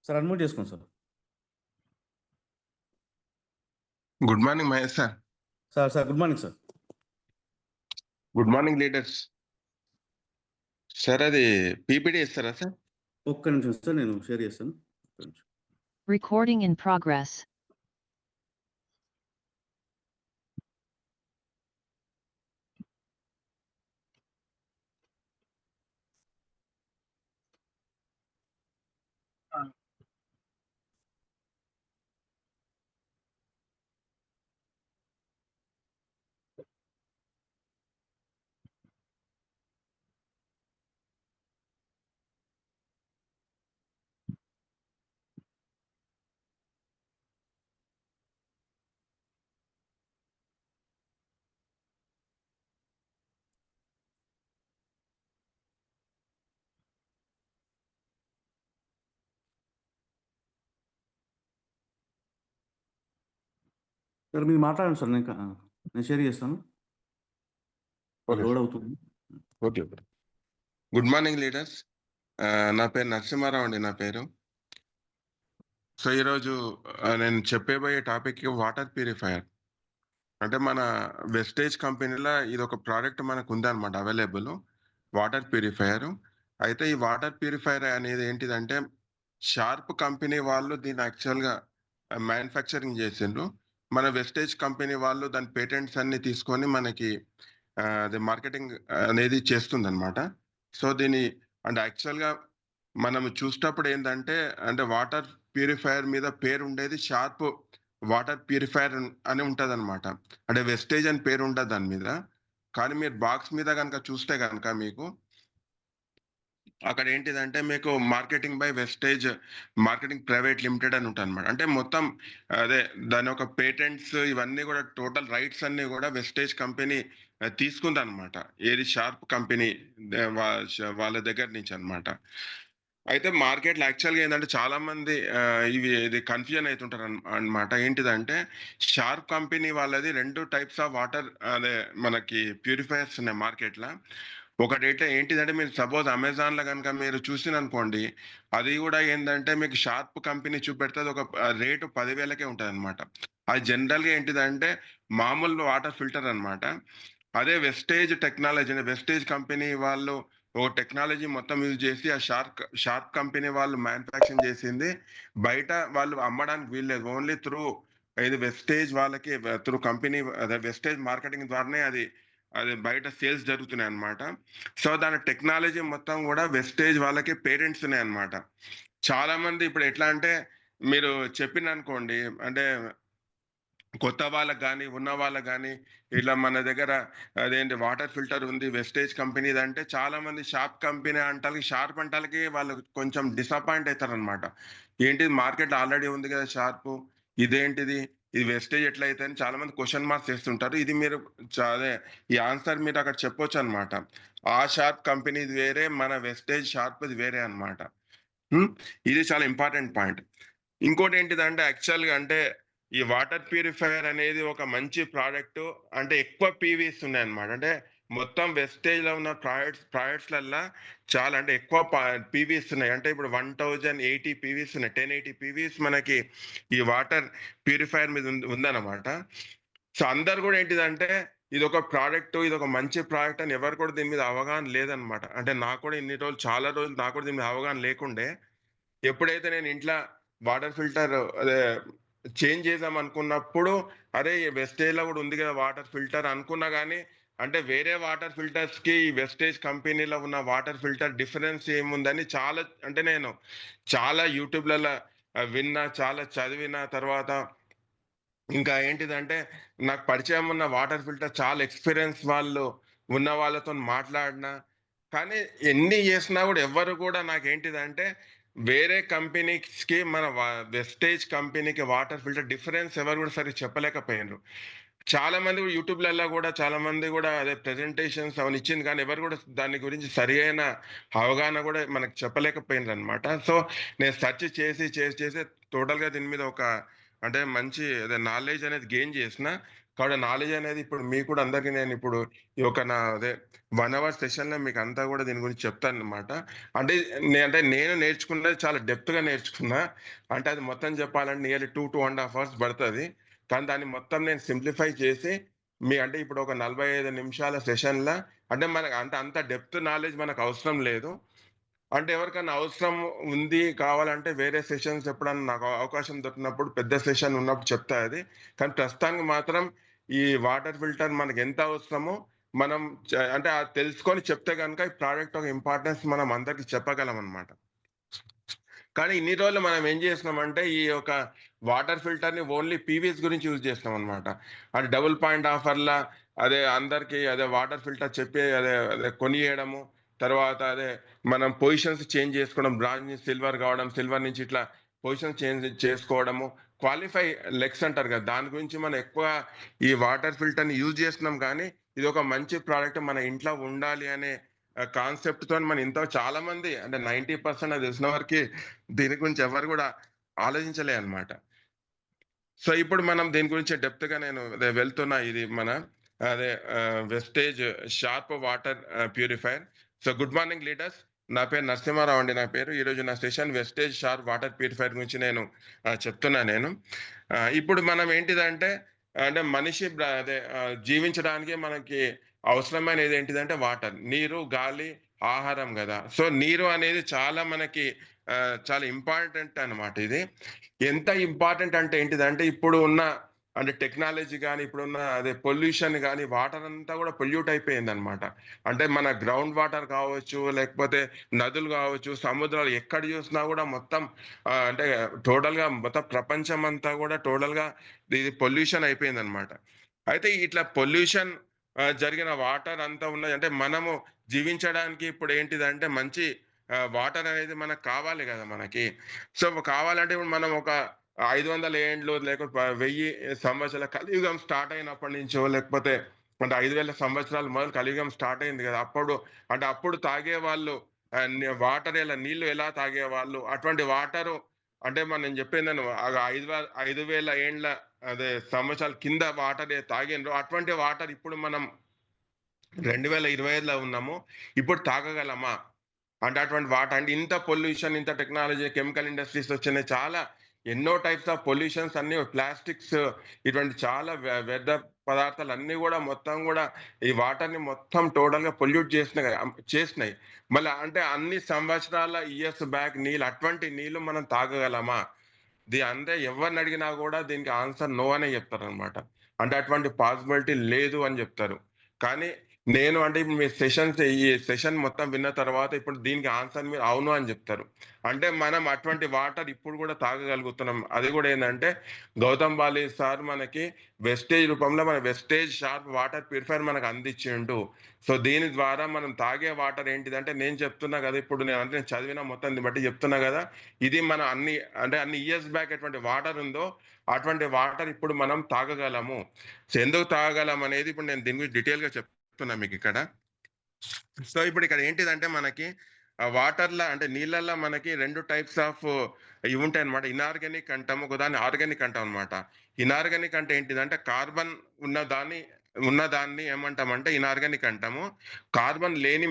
Sir unmute చేసుకోండి sir. Good morning Mahesh sir. Sir good morning sir. Good morning leaders. Sir అది PPT ఇస్తారా sir? ఒక్క నిమిషం sir, నేను షేర్ చేస్తాను. Recording in progress. సార్ మీరు మాట్లాడండి సార్, నేను షేర్ చేస్తాను. లోడ్ అవుతుంది. ఓకే. Good morning leaders. నా పేరు నరసింహారావు అండి. నా పేరు. సో ఈరోజు నేను చెప్పబోయే టాపిక్ వాటర్ ప్యూరిఫైయర్. అంటే మన వెస్టేజ్ కంపెనీలో ఇది ఒక ప్రోడక్ట్ మనకు ఉందన్నమాట అవైలబుల్, వాటర్ ప్యూరిఫైయర్. అయితే ఈ వాటర్ ప్యూరిఫైయర్ అనేది ఏంటిదంటే షార్ప్ కంపెనీ వాళ్ళు దీన్ని యాక్చువల్గా మ్యానుఫ్యాక్చరింగ్ చేసిండ్రు. మన వెస్టేజ్ కంపెనీ వాళ్ళు దాని పేటెంట్స్ అన్ని తీసుకొని మనకి అది మార్కెటింగ్ అనేది చేస్తుంది అనమాట. సో దీని అంటే యాక్చువల్గా మనం చూసేటప్పుడు ఏంటంటే అంటే వాటర్ ప్యూరిఫైయర్ మీద పేరు ఉండేది షార్ప్ వాటర్ ప్యూరిఫైయర్ అని ఉంటుంది అనమాట. అంటే వెస్టేజ్ అని పేరు ఉంటుంది దాని మీద. కానీ మీరు బాక్స్ మీద కనుక చూస్తే కనుక మీకు అక్కడ ఏంటిదంటే మీకు marketing by Vestige Marketing Private Limited అని ఉంటుంది అనమాట. అంటే మొత్తం అదే దాని యొక్క పేటెంట్స్ ఇవన్నీ కూడా టోటల్ రైట్స్ అన్ని కూడా వెస్టేజ్ కంపెనీ తీసుకుంది అనమాట. ఏది షార్ప్ కంపెనీ వాళ్ళ దగ్గర నుంచి అనమాట. అయితే మార్కెట్లో యాక్చువల్గా ఏంటంటే చాలా మంది ఇది కన్ఫ్యూజన్ అవుతుంటారు అనమాట. ఏంటిదంటే షార్ప్ కంపెనీ వాళ్ళది 2 టైప్స్ ఆఫ్ వాటర్ అదే మనకి ప్యూరిఫైయర్స్ ఉన్నాయి మార్కెట్లో. ఒకటైతే ఏంటిదంటే మీరు సపోజ్ అమెజాన్లో కనుక మీరు చూసిననుకోండి, అది కూడా ఏంటంటే మీకు షార్ప్ కంపెనీ చూపెడుతుంది ఒక రేటు 10,000కే ఉంటుంది అనమాట. అది జనరల్గా ఏంటిదంటే మామూలు వాటర్ ఫిల్టర్ అనమాట. అదే వెస్టేజ్ టెక్నాలజీ, వెస్టేజ్ కంపెనీ వాళ్ళు ఒక టెక్నాలజీ మొత్తం యూజ్ చేసి ఆ షార్ప్ కంపెనీ వాళ్ళు మ్యానుఫ్యాక్చరింగ్ చేసింది బయట వాళ్ళు అమ్మడానికి వీల్లేదు. ఓన్లీ త్రూ ఇది వెస్టేజ్ వాళ్ళకి త్రూ కంపెనీ అదే వెస్టేజ్ మార్కెటింగ్ ద్వారానే అది బయట సేల్స్ జరుగుతున్నాయి అనమాట. సో దాని టెక్నాలజీ మొత్తం కూడా వెస్టేజ్ వాళ్ళకి పేటెంట్స్ ఉన్నాయి అనమాట. చాలా మంది ఇప్పుడు ఎట్లా అంటే మీరు చెప్పిన అనుకోండి, అంటే కొత్త వాళ్ళకి కానీ ఉన్న వాళ్ళకి కానీ ఇట్లా మన దగ్గర అదేంటి వాటర్ ఫిల్టర్ ఉంది వెస్టేజ్ కంపెనీది అంటే చాలా మంది షార్ప్ కంపెనీ షార్ప్ అంటాలకి వాళ్ళు కొంచెం డిసప్పాయింట్ అవుతారనమాట. ఏంటిది మార్కెట్ ఆల్రెడీ ఉంది కదా షార్ప్, ఇదేంటిది ఇది వెస్టేజ్ ఎట్లా అయితే అని చాలా మంది క్వశ్చన్ మార్క్స్ చేస్తుంటారు. ఇది మీరు అదే ఈ ఆన్సర్ మీరు అక్కడ చెప్పొచ్చు అనమాట. ఆ షార్ప్ కంపెనీది వేరే, మన వెస్టేజ్ షార్ప్ ఇది వేరే అనమాట. ఇది చాలా ఇంపార్టెంట్ పాయింట్. ఇంకోటి ఏంటిదంటే యాక్చువల్గా అంటే ఈ వాటర్ ప్యూరిఫైయర్ అనేది ఒక మంచి ప్రోడక్ట్. అంటే ఎక్కువ పీవీస్ ఉన్నాయి అనమాట. అంటే మొత్తం వెస్టేజ్ లో ఉన్న ప్రాడక్ట్స్లల్లా చాలా అంటే ఎక్కువ పీవీస్ ఉన్నాయి. అంటే ఇప్పుడు 1080 పీవీస్ ఉన్నాయి, 1080 పీవీస్ మనకి ఈ వాటర్ ప్యూరిఫైయర్ మీద ఉందన్నమాట. సో అందరు కూడా ఏంటిదంటే ఇది ఒక ప్రోడక్ట్, ఇది ఒక మంచి ప్రోడక్ట్ అని ఎవరు కూడా దీని మీద అవగాహన లేదనమాట. అంటే నాకు కూడా ఇన్ని రోజులు చాలా రోజులు నాకు కూడా దీని మీద అవగాహన లేకుండే. ఎప్పుడైతే నేను ఇంట్లో వాటర్ ఫిల్టర్ అదే చేంజ్ చేద్దాం అనుకున్నప్పుడు అరే వెస్టేజ్ లో కూడా ఉంది కదా వాటర్ ఫిల్టర్ అనుకున్నా, కానీ అంటే వేరే వాటర్ ఫిల్టర్స్ కి వెస్టేజ్ కంపెనీలో ఉన్న వాటర్ ఫిల్టర్ డిఫరెన్స్ ఏముందని చాలా అంటే నేను చాలా యూట్యూబ్లలో విన్నా, చాలా చదివిన తర్వాత ఇంకా ఏంటిదంటే నాకు పరిచయం ఉన్న వాటర్ ఫిల్టర్ చాలా ఎక్స్పీరియన్స్ వాళ్ళు ఉన్న వాళ్ళతో మాట్లాడినా, కానీ ఎన్ని చేసినా కూడా ఎవ్వరు కూడా నాకేంటిదంటే వేరే కంపెనీస్కి మన వెస్టేజ్ కంపెనీకి వాటర్ ఫిల్టర్ డిఫరెన్స్ ఎవరు కూడా సరిగ్గా చెప్పలేకపోయినారు. చాలా మంది యూట్యూబ్లలో కూడా చాలా మంది కూడా అదే ప్రెజెంటేషన్స్ అవన్నీ ఇచ్చింది, కానీ ఎవరు కూడా దాని గురించి సరైన అవగాహన కూడా మనకు చెప్పలేకపోయినారు అనమాట. సో నేను సెర్చ్ చేసి చేసి చేసి టోటల్గా దీని మీద ఒక అంటే మంచి అదే నాలెడ్జ్ అనేది గెయిన్ చేసిన. కాబట్టి నాలెడ్జ్ అనేది ఇప్పుడు మీకు కూడా అందరికీ నేను ఇప్పుడు ఈ ఒక నా అదే 1 అవర్ సెషన్‌లో మీకు అంతా కూడా దీని గురించి చెప్తానన్నమాట. అంటే నేను నేర్చుకున్నది చాలా డెప్త్‌గా నేర్చుకున్నా. అంటే అది మొత్తం చెప్పాలంటే నియర్లీ 2.5 అవర్స్ పడతది. కానీ దాన్ని మొత్తం నేను సింప్లిఫై చేసి అంటే ఇప్పుడు ఒక 45 నిమిషాల సెషన్‌ల అంటే మనకు అంత డెప్త్ నాలెడ్జ్ మనకు అవసరం లేదు. అంటే ఎవరికన్నా అవసరం ఉంది, కావాలంటే వేరే సెషన్స్ ఎప్పుడన్నా నాకు అవకాశం దొరికినప్పుడు పెద్ద సెషన్ ఉన్నప్పుడు చెప్తా అది. కానీ ప్రస్తుతానికి మాత్రం ఈ వాటర్ ఫిల్టర్ మనకెంత అవసరమో మనం అంటే అది తెలుసుకొని చెప్తే గనుక ఈ ప్రాడక్ట్ యొక్క ఇంపార్టెన్స్ మనం అందరికి చెప్పగలమనమాట. కానీ ఇన్ని రోజులు మనం ఏం చేసినామంటే ఈ యొక్క వాటర్ ఫిల్టర్‌ని ఓన్లీ పీవీఎస్ గురించి యూజ్ చేసినామనమాట. అంటే డబుల్ పాయింట్ ఆఫర్‌ల అదే అందరికి అదే వాటర్ ఫిల్టర్ చెప్పి అదే కొనియడము. తర్వాత మనం పొజిషన్స్ చేంజ్ చేసుకోవడం. బ్రాంజ్ నుంచి సిల్వర్ కావడం, సిల్వర్ నుంచి ఇట్లా పొజిషన్ చేంజ్ చేసుకోవడము. క్వాలిఫై లెగ్స్ అంటారు కదా! దాని గురించి మనం ఎక్కువ ఈ వాటర్ ఫిల్టర్‌ని యూజ్ చేస్తున్నాం కానీ, ఇదొక మంచి ప్రాడక్ట్ మన ఇంట్లో ఉండాలి అనే కాన్సెప్ట్‌తోని మన ఇంట్లో చాలా మంది అంటే 90% నాకు తెలిసిన వరకి దీని గురించి ఎవరు గూడా ఆలోచించలే అన్నమాట. సో, ఇప్పుడు మనం దీని గురించి డెప్త్‌గా నేను వెళ్తున్నా. ఇది మన Vestige Sharp water purifier. So, good morning leaders. నా పేరు నరసింహారావు అండి నా పేరు. ఈరోజు నా session Vestige Sharp water purifier గురించి నేను చెప్తున్నా నేను. ఇప్పుడు మనం ఏంటిదంటే అంటే మనిషి జీవించడానికి మనకి అవసరమైనది ఏంటిదంటే వాటర్. నీరు, గాలి, ఆహారం గదా! సో, నీరు అనేది చాలా మనకి చాలా ఇంపార్టెంట్ అన్నమాట ఇది. ఎంత ఇంపార్టెంట్ అంటే ఏంటిదంటే ఇప్పుడు ఉన్న అంటే టెక్నాలజీ గాని, ఇప్పుడున్న పొల్యూషన్ గాని, వాటర్ అంతా గూడా పొల్యూట్ అయిపోయిందన్నమాట. అంటే మన గ్రౌండ్ వాటర్ కావచ్చు, లేకపోతే నదులు కావచ్చు, సముద్రాలు ఎక్కడ చూసినా గూడా మొత్తం అంటే టోటల్‌గా మొత్తం ప్రపంచం అంతా గూడా టోటల్‌గా ఇది పొల్యూషన్ అయిపోయిందన్నమాట. అయితే ఇట్లా పొల్యూషన్ జరిగిన వాటర్ అంతా ఉన్నది అంటే మనము జీవించడానికి ఇప్పుడు ఏంటిదంటే మంచి వాటర్ అనేది మనకు కావాలి గదా! మనకి. సో, కావాలంటే ఇప్పుడు మనం ఒక 500 ఏండ్లు లేకపోతే 1000 సంవత్సరాల కలియుగం స్టార్ట్ అయినప్పటి నుంచో లేకపోతే అంటే 5000 సంవత్సరాలు మొదలు కలియుగం స్టార్ట్ అయింది గదా! అప్పుడు తాగేవాళ్ళు వాటర్ నీళ్లు ఎలా తాగేవాళ్ళు? అటువంటి వాటరు అంటే నేను చెప్పేందేను 5000 ఏండ్ల సంవత్సరాల కింద వాటర్ తాగిండ్రో అటువంటి వాటర్ ఇప్పుడు మనం 2025లో ఉన్నాము. ఇప్పుడు తాగగలమా? అంటే అటువంటి వాటర్ అంటే ఇంత పొల్యూషన్, ఇంత టెక్నాలజీ, కెమికల్ ఇండస్ట్రీస్ వచ్చినాయి. చాలా ఎన్నో టైప్స్ ఆఫ్ పొల్యూషన్స్ అన్నీ ప్లాస్టిక్స్ ఇటువంటి చాలా వ్యర్థ పదార్థాలన్నీ గూడా మొత్తం గూడా ఈ వాటర్‌ని మొత్తం టోటల్‌గా పొల్యూట్ చేసినాయి. మళ్ళా అంటే అన్ని సంవత్సరాల ఇయర్స్ బ్యాక్ అటువంటి నీళ్ళు మనం తాగగలమా? అంటే ఎవరినడిగినా గూడా దీనికి ఆన్సర్ నో అనే జెప్తారనమాట. అంటే అటువంటి పాసిబిలిటీ లేదు అని జెప్తారు. కానీ నేను అంటే ఇప్పుడు మీ ఈ సెషన్ మొత్తం విన్న తర్వాత ఇప్పుడు దీనికి ఆన్సర్ మీరు అవును అని జెప్తారు. అంటే మనం అటువంటి వాటర్ ఇప్పుడు గూడా తాగగలుగుతున్నాం. అది గూడా ఏందంటే గౌతమ్ బాలి సార్ మనకి వెస్టేజ్ రూపంలో మన వెస్టేజ్ షార్ప్ వాటర్ ప్యూరిఫైయర్ మనకు అందిచ్చిండు. సో, దీని ద్వారా మనం తాగే వాటర్ ఏంటిదంటే నేను చెప్తున్నా గదా! ఇప్పుడు నేను చదివిన మొత్తాన్ని బట్టి చెప్తున్నా గదా! ఇది మన అన్ని ఇయర్స్ బ్యాక్ ఎటువంటి వాటర్ ఉందో, అటువంటి వాటర్ ఇప్పుడు మనం తాగగలము. సో, ఎందుకు తాగగలం అనేది ఇప్పుడు నేను దీని గురించి డీటెయిల్‌గా చెప్తున్నా మీకిక్కడ. సో, ఇప్పుడు ఇక్కడ ఏంటిదంటే మనకి వాటర్‌ల అంటే నీళ్ళల్లో మనకి 2 టైప్స్ ఆఫ్ ఇవి ఉంటాయన్నమాట. ఇనార్గానిక్ అంటాము. ఒకదాన్ని ఆర్గానిక్ అంటాం అన్నమాట. ఇనార్గానిక్ అంటే ఏంటిదంటే కార్బన్ ఉన్నదాన్ని ఏమంటామంటే ఇనార్గానిక్ అంటాము. కార్బన్ లేని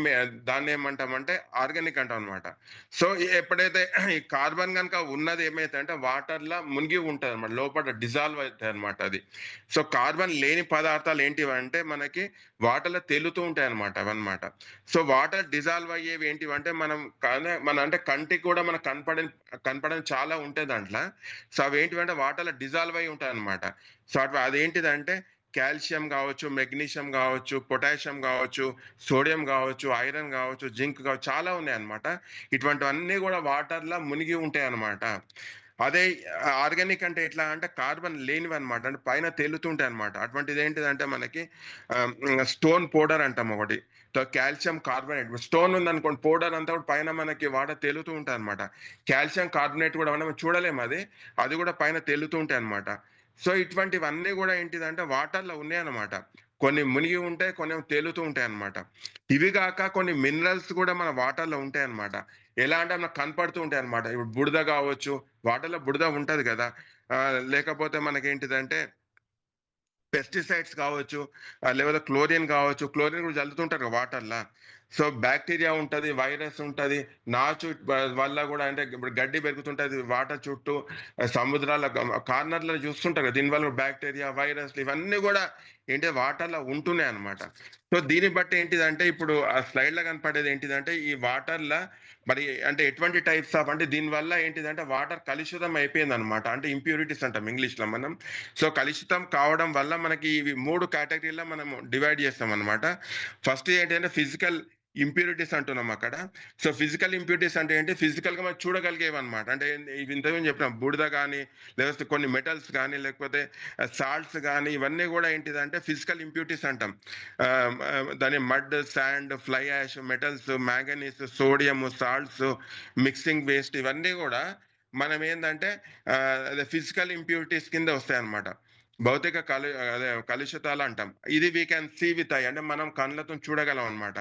దాన్ని ఏమంటామంటే ఆర్గానిక్ అంటాం అన్నమాట. సో, ఎప్పుడైతే ఈ కార్బన్ గనుక ఉన్నది ఏమైతదంటే వాటర్‌ల మునిగి ఉంటదన్నమాట. లోపల డిజాల్వ్ అయితదన్నమాట అది. సో, కార్బన్ లేని పదార్థాలు ఏంటివంటే మనకి వాటర్‌లో తేలుతూ ఉంటాయన్నమాట అవన్నమాట. సో, వాటర్ డిజాల్వ్ అయ్యేవి ఏంటివంటే మన అంటే కంటికి కూడా మనకు కనపడని చాలా ఉంటాయి దాంట్ల. సో, అవేంటివంటే వాటర్‌లో డిజాల్వ్ అయ్యి ఉంటాయన్నమాట. సో, అదేంటిదంటే కాల్షియం గావచ్చు, మెగ్నీషియం గావచ్చు, పొటాషియం గావచ్చు, సోడియం గావచ్చు, ఐరన్ గావచ్చు, జింక్ గావచ్చు చాలా ఉన్నాయన్నమాట. ఇటువంటివన్నీ గూడా వాటర్‌ల మునిగి ఉంటాయన్నమాట. అదే ఆర్గానిక్ అంటే ఎట్లా అంటే కార్బన్ లేనివన్నమాట. అంటే పైన తేలుతుంటాయన్నమాట. అటువంటిదేంటిదంటే మనకి స్టోన్ పౌడర్ అంటాం ఒకటి. కాల్షియం కార్బోనేట్ స్టోన్ ఉందనుకోండి పౌడర్ అంతా కూడా పైన మనకి వాటర్ తేలుతూ ఉంటాయన్నమాట. కాల్షియం కార్బోనేట్ కూడా మనం చూడలేము అది. అది కూడా పైన తేలుతూ ఉంటాయన్నమాట. సో, ఇటువంటివన్నీ గూడా ఏంటిదంటే వాటర్‌లో ఉన్నాయన్నమాట. కొన్ని మునిగి ఉంటాయి, కొన్నేమో తేలుతూ ఉంటాయన్నమాట. ఇవి గాక కొన్ని మినరల్స్ గూడా మన వాటర్‌లో ఉంటాయన్నమాట. ఎలా అంటే మనకు కనపడుతూ ఉంటాయన్నమాట. ఇప్పుడు బురద గావచ్చు, వాటర్‌లో బురద ఉంటది గదా! లేకపోతే మనకేంటిదంటే పెస్టిసైడ్స్ కావచ్చు, లేదా క్లోరిన్ కావచ్చు. క్లోరిన్ కూడా చల్లుతుంటారు వాటర్లా. సో బ్యాక్టీరియా ఉంటది, వైరస్ ఉంటది, నాచు వల్ల కూడా అంటే ఇప్పుడు గడ్డి పెరుగుతుంటది వాటర్ చుట్టూ, సముద్రాల కార్నర్లో చూస్తుంటారు కదా, దీనివల్ల బ్యాక్టీరియా, వైరస్లు ఇవన్నీ కూడా ఏంటి వాటర్లో ఉంటున్నాయి అనమాట. సో దీన్ని బట్టి ఏంటిదంటే ఇప్పుడు ఆ స్లైడ్ లో కనపడేది ఏంటిదంటే ఈ వాటర్లో మరి అంటే ఎటువంటి టైప్స్ ఆఫ్ అంటే దీనివల్ల ఏంటిదంటే వాటర్ కలుషితం అయిపోయింది అనమాట. అంటే ఇంప్యూరిటీస్ అంటాం ఇంగ్లీష్ లో మనం. సో కలుషితం కావడం వల్ల మనకి ఇవి 3 కేటగిరీలో మనం డివైడ్ చేస్తాం అనమాట. ఫస్ట్ ఏంటంటే ఫిజికల్ ఇంప్యూరిటీస్ అంటున్నాం అక్కడ. సో ఫిజికల్ ఇంప్యూరిటీస్ అంటే ఏంటి, ఫిజికల్ గా మనం చూడగలిగేవి అనమాట. అంటే ఇవి ఇంతకుముందు చెప్పినాం, బూడిద కానీ, లేకపోతే కొన్ని మెటల్స్ కానీ, లేకపోతే సాల్ట్స్ కానీ, ఇవన్నీ కూడా ఏంటిదంటే ఫిజికల్ ఇంప్యూరిటీస్ అంటాం. దాని mud, sand, fly ash, metals, manganese, sodium, salts, mixing waste, ఇవన్నీ కూడా మనం ఏంటంటే అదే ఫిజికల్ ఇంప్యూరిటీస్ కింద వస్తాయి అన్నమాట. భౌతిక అదే కలుషితాలు అంటాం. ఇది we can see with eye, అంటే మనం కళ్ళతో చూడగలం అనమాట.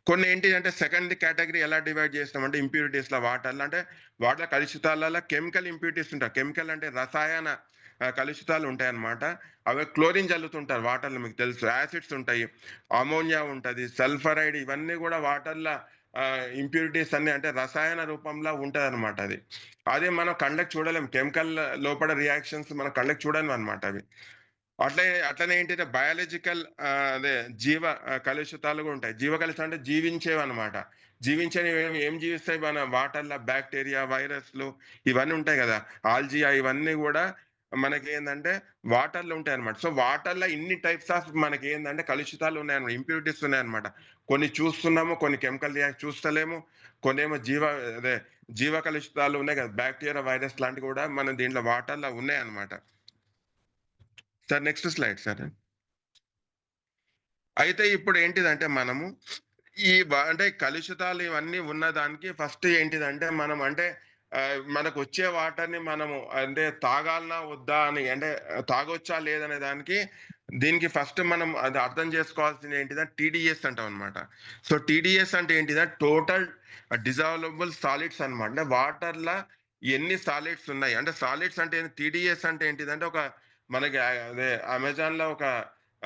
కొన్ని ఏంటి అంటే సెకండ్ కేటగిరీ ఎలా డివైడ్ చేస్తామంటే ఇంప్యూరిటీస్ లో వాటర్లో, అంటే వాటర్ కలుషితాలలో కెమికల్ ఇంప్యూరిటీస్ ఉంటాయి. కెమికల్ అంటే రసాయన కలుషితాలు ఉంటాయి అన్నమాట. అవి క్లోరిన్ చల్లుతుంటారు వాటర్లో, మీకు తెలుసు. యాసిడ్స్ ఉంటాయి, అమోనియా ఉంటుంది, సల్ఫరైడ్, ఇవన్నీ కూడా వాటర్లో ఇంప్యూరిటీస్ అన్ని అంటే రసాయన రూపంలో ఉంటది అనమాట. అదే మనం కళ్ళకి చూడలేం. కెమికల్ లోపల రియాక్షన్స్ మన కళ్ళకి చూడలేం అనమాట అవి. అట్లనే ఏంటంటే బయాలజికల్ అదే జీవ కలుషితాలు కూడా ఉంటాయి. జీవ కలుషితం అంటే జీవించేవి అనమాట. జీవించని ఏం జీవిస్తాయి మన వాటర్లో, బ్యాక్టీరియా, వైరస్లు, ఇవన్నీ ఉంటాయి కదా, ఆల్జియా, ఇవన్నీ కూడా మనకి ఏంటంటే వాటర్లో ఉంటాయి అనమాట. సో వాటర్లో ఇన్ని టైప్స్ ఆఫ్ మనకి ఏంటంటే కలుషితాలు ఉన్నాయన్నమాట, ఇంప్యూరిటీస్ ఉన్నాయన్నమాట. కొన్ని చూస్తున్నాము, కొన్ని కెమికల్ రియాక్ట్ చూస్తలేము, కొన్ని ఏమో అదే జీవ కలుషితాలు ఉన్నాయి కదా, బ్యాక్టీరియా, వైరస్ లాంటివి కూడా మన దీంట్లో వాటర్లో ఉన్నాయి అనమాట. Sir next slide sir. అయితే ఇప్పుడు ఏంటిదంటే మనము అంటే కలుషితాలు ఇవన్నీ ఉన్నదానికి ఫస్ట్ ఏంటిదంటే మనం అంటే మనకు వచ్చే వాటర్ని మనము అంటే తాగాలనా వద్దా అని, అంటే తాగొచ్చా లేదనే దానికి దీనికి ఫస్ట్ మనం అది అర్థం చేసుకోవాల్సింది ఏంటిదంటే టీడీఎస్ అంటాం అనమాట. సో టీడీఎస్ అంటే ఏంటిదంటే టోటల్ డిజాల్వబుల్ సాలిడ్స్ అనమాట. అంటే వాటర్లో ఎన్ని సాలిడ్స్ ఉన్నాయి, అంటే సాలిడ్స్ అంటే టీడీఎస్ అంటే ఏంటిదంటే ఒక మనకి అదే అమెజాన్ లో ఒక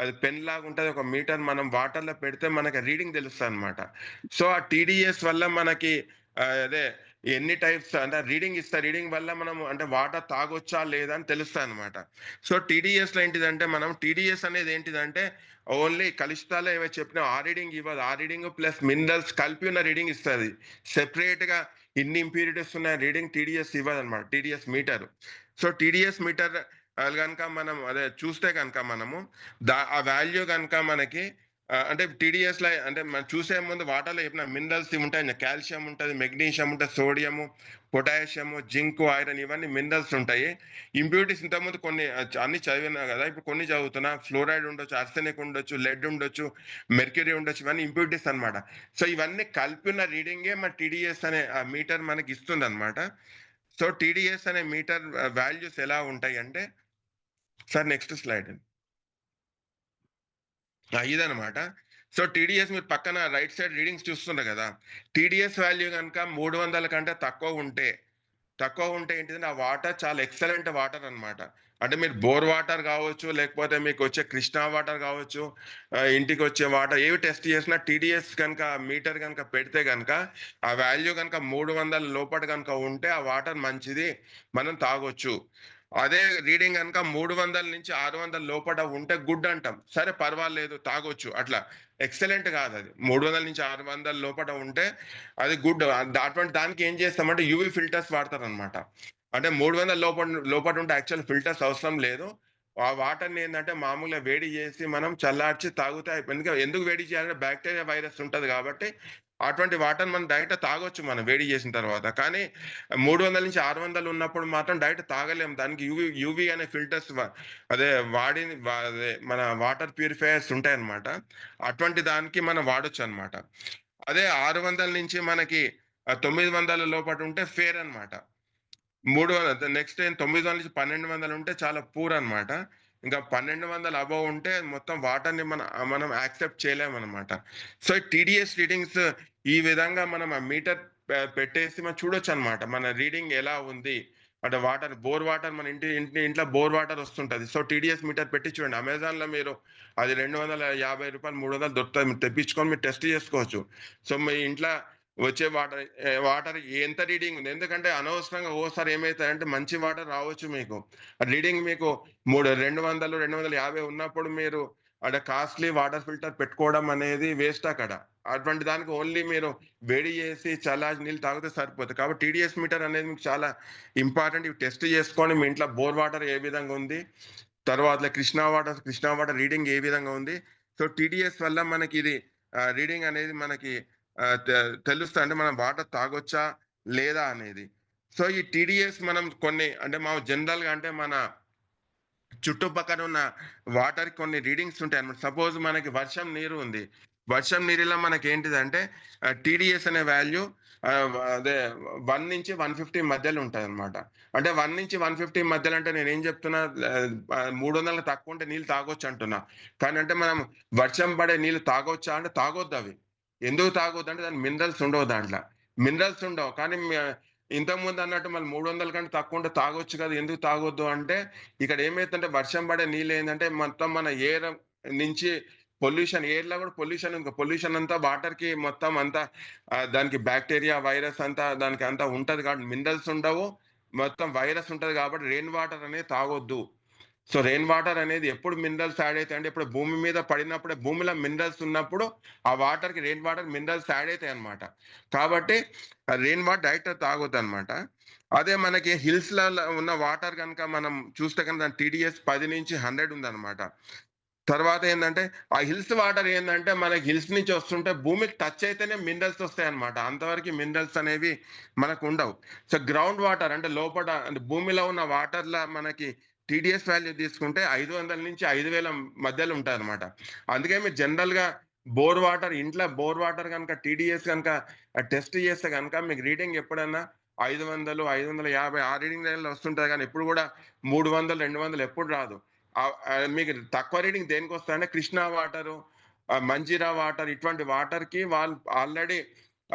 అది పెన్ లాగా ఉంటుంది, ఒక మీటర్ మనం వాటర్ లో పెడితే మనకి రీడింగ్ తెలుస్తుంది అనమాట. సో ఆ టీడీఎస్ వల్ల మనకి అదే ఎన్ని టైప్స్ అంటే రీడింగ్ ఇస్తా, రీడింగ్ వల్ల మనం అంటే వాటర్ తాగొచ్చా లేదా అని తెలుస్తాయి అనమాట. సో టీడీఎస్ లో ఏంటిదంటే మనం టీడీఎస్ అనేది ఏంటిదంటే ఓన్లీ కలుషితాలు ఏవో చెప్పినా ఆ రీడింగ్ ఇవ్వదు. ఆ రీడింగ్ ప్లస్ మినరల్స్ కలిపి ఉన్న రీడింగ్ ఇస్తుంది. సెపరేట్ గా ఇన్ని ఇంప్యూరిటీస్ ఉన్న రీడింగ్ టీడీఎస్ ఇవ్వదు అనమాట, TDS metre. So TDS metre కనుక మనం అదే చూస్తే కనుక మనము ఆ వాల్యూ కనుక మనకి అంటే టీడీఎస్ లో అంటే మనం చూసే ముందు వాటర్లో చెప్పిన మినరల్స్ ఉంటాయి, కాల్షియం ఉంటుంది, మెగ్నీషియం ఉంటుంది, సోడియము, పొటాషియము, జింక్, ఐరన్, ఇవన్నీ మినరల్స్ ఉంటాయి. ఇంప్యూరిటీస్ ఇంతకుముందు కొన్ని అన్ని చదివినా కదా, ఇప్పుడు కొన్ని చదువుతున్నా. ఫ్లోరైడ్ ఉండొచ్చు, ఆర్సెనిక్ ఉండొచ్చు, లెడ్ ఉండొచ్చు, మెర్క్యూరీ ఉండొచ్చు, ఇవన్నీ ఇంప్యూరిటీస్ అనమాట. సో ఇవన్నీ కలిపిన రీడింగే మన టీడీఎస్ అనే మీటర్ మనకి ఇస్తుంది అనమాట. సో టీడీఎస్ అనే మీటర్ వాల్యూస్ ఎలా ఉంటాయి అంటే సార్ నెక్స్ట్ స్లైడ్. ఇదనమాట. సో టీడీఎస్ మీరు పక్కన రైట్ సైడ్ రీడింగ్స్ చూస్తున్నారు కదా, టీడీఎస్ వాల్యూ కనుక 300 కంటే తక్కువ ఉంటే ఏంటిదంటే ఆ వాటర్ చాలా ఎక్సలెంట్ వాటర్ అనమాట. అంటే మీరు బోర్ వాటర్ కావచ్చు, లేకపోతే మీకు వచ్చే కృష్ణా వాటర్ కావచ్చు, ఇంటికి వచ్చే వాటర్ ఏవి టెస్ట్ చేసినా టీడీఎస్ కనుక మీటర్ కనుక పెడితే కనుక ఆ వాల్యూ కనుక 300 లోపల కనుక ఉంటే ఆ వాటర్ మంచిది, మనం తాగొచ్చు. అదే రీడింగ్ కనుక 300 నుంచి 600 లోపల ఉంటే గుడ్ అంటాం. సరే పర్వాలేదు తాగొచ్చు, అట్లా ఎక్సలెంట్ కాదు అది. 300 నుంచి 600 లోపల ఉంటే అది గుడ్. అటువంటి దానికి ఏం చేస్తామంటే యూవి ఫిల్టర్స్ వాడతారు అనమాట. అంటే 300 లోపల ఉంటే యాక్చువల్ ఫిల్టర్స్ అవసరం లేదు. ఆ వాటర్ని ఏంటంటే మామూలుగా వేడి చేసి మనం చల్లార్చి తాగుతే ఎందుకు వేడి చేయాలంటే బ్యాక్టీరియా, వైరస్ ఉంటది కాబట్టి అటువంటి వాటర్ మనం డైరెక్ట్ తాగొచ్చు మనం వేడి చేసిన తర్వాత. కానీ 300 నుంచి 600 ఉన్నప్పుడు మాత్రం డైరెక్ట్ తాగలేము. దానికి యూవి అనే ఫిల్టర్స్ అదే అదే మన వాటర్ ప్యూరిఫైయర్స్ ఉంటాయి అన్నమాట. అటువంటి దానికి మనం వాడొచ్చు అనమాట. అదే 600 నుంచి మనకి 900 లోపల ఉంటే ఫేర్ అనమాట. 300 నెక్స్ట్ 900 నుంచి 1200 ఉంటే చాలా పూర్ అనమాట. ఇంకా 1200 అబవ్ ఉంటే మొత్తం వాటర్ని మనం యాక్సెప్ట్ చేయలేమన్నమాట. సో టీడీఎస్ రీడింగ్స్ ఈ విధంగా మనం ఆ మీటర్ పెట్టేసి మనం చూడొచ్చు అనమాట మన రీడింగ్ ఎలా ఉంది అంటే వాటర్, బోర్ వాటర్ మన ఇంట్లో బోర్ వాటర్ వస్తుంటది. సో టీడీఎస్ మీటర్ పెట్టి చూడండి. అమెజాన్ లో మీరు అది ₹250 300 దొరుకుతుంది. మీరు తెప్పించుకొని మీరు టెస్ట్ చేసుకోవచ్చు. సో మీ ఇంట్లో వచ్చే వాటర్ ఎంత రీడింగ్ ఉంది. ఎందుకంటే అనవసరంగా ఓసారి ఏమైతాయంటే మంచి వాటర్ రావచ్చు మీకు. రీడింగ్ మీకు 200 250 ఉన్నప్పుడు మీరు అక్కడ కాస్ట్లీ వాటర్ ఫిల్టర్ పెట్టుకోవడం అనేది వేస్ట్ అక్కడ. అటువంటి దానికి ఓన్లీ మీరు వేడి చేసి చల్లార్చి నీళ్ళు తాగితే సరిపోతుంది. కాబట్టి టీడీఎస్ మీటర్ అనేది మీకు చాలా ఇంపార్టెంట్. ఇవి టెస్ట్ చేసుకొని మీ ఇంట్లో బోర్ వాటర్ ఏ విధంగా ఉంది, తర్వాత కృష్ణా వాటర్ రీడింగ్ ఏ విధంగా ఉంది. సో టీడీఎస్ వల్ల మనకి ఇది రీడింగ్ అనేది మనకి తెలుస్తా, అంటే మనం వాటర్ తాగొచ్చా లేదా అనేది. సో ఈ టీడీఎస్ మనం కొన్ని అంటే మా జనరల్ గా అంటే మన చుట్టుపక్కల ఉన్న వాటర్ కొన్ని రీడింగ్స్ ఉంటాయి అన్నమాట. సపోజ్ మనకి వర్షం నీరు ఉంది. వర్షం నీరులో మనకి ఏంటిదంటే టీడీఎస్ అనే వాల్యూ అదే 1 నుంచి 150 మధ్యలో ఉంటుంది అనమాట. అంటే 1 నుంచి 150 మధ్యలో అంటే నేను ఏం చెప్తున్నా, 300 తక్కువ ఉంటే నీళ్ళు తాగొచ్చు అంటున్నా. కానీ అంటే మనం వర్షం పడే నీళ్ళు తాగొచ్చా అంటే తాగొద్దు అవి. ఎందుకు తాగొద్దు అంటే దాని మినరల్స్ ఉండవు దాంట్లో. మినరల్స్ ఉండవు. కానీ ఇంతకుముందు అన్నట్టు మళ్ళీ 300 కంటే తక్కువ ఉంటే తాగొచ్చు కదా, ఎందుకు తాగొద్దు అంటే ఇక్కడ ఏమైతుందంటే వర్షం పడే నీళ్ళు ఏంటంటే మొత్తం మన ఎయిర్ నుంచి పొల్యూషన్, ఎయిర్ లో కూడా పొల్యూషన్ అంతా వాటర్ కి మొత్తం అంతా దానికి బ్యాక్టీరియా వైరస్ అంతా దానికి అంతా ఉంటది కాబట్టి మినరల్స్ ఉండవు, మొత్తం వైరస్ ఉంటది కాబట్టి రెయిన్ వాటర్ అనేది తాగొద్దు. సో రెయిన్ వాటర్ అనేది ఎప్పుడు మినరల్స్ యాడ్ అవుతాయి అంటే ఇప్పుడు భూమి మీద పడినప్పుడే, భూమిలో మినరల్స్ ఉన్నప్పుడు ఆ వాటర్ కి రెయిన్ వాటర్ మినరల్స్ యాడ్ అవుతాయి అనమాట. కాబట్టి రెయిన్ వాటర్ డైరెక్ట్ తాగొద్దు అనమాట. అదే మనకి హిల్స్ లో ఉన్న వాటర్ కనుక మనం చూస్తే కనుక దాని టీడీఎస్ 10 నుంచి 100 ఉందన్నమాట. తర్వాత ఏంటంటే ఆ హిల్స్ వాటర్ ఏంటంటే మనకి హిల్స్ నుంచి వస్తుంటే భూమికి టచ్ అయితేనే మినరల్స్ వస్తాయి అనమాట. అంతవరకు మినరల్స్ అనేవి మనకు ఉండవు. సో గ్రౌండ్ వాటర్ అంటే లోపల అంటే భూమిలో ఉన్న వాటర్ లా మనకి టీడీఎస్ వాల్యూ తీసుకుంటే 500 నుంచి 5000 మధ్యలో ఉంటాయి అనమాట. అందుకే మీరు జనరల్ గా ఇంట్లో బోర్ వాటర్ కనుక టీడీఎస్ కనుక టెస్ట్ చేస్తే కనుక మీకు రీడింగ్ ఎప్పుడన్నా 500 550 ఆ రీడింగ్ లెవెల్ వస్తుంటది. కానీ ఎప్పుడు కూడా 300 200 ఎప్పుడు రాదు. మీకు తక్కువ రీడింగ్ దేనికి వస్తాయంటే కృష్ణా వాటరు, మంజీరా వాటర్, ఇటువంటి వాటర్ కి వాళ్ళు ఆల్రెడీ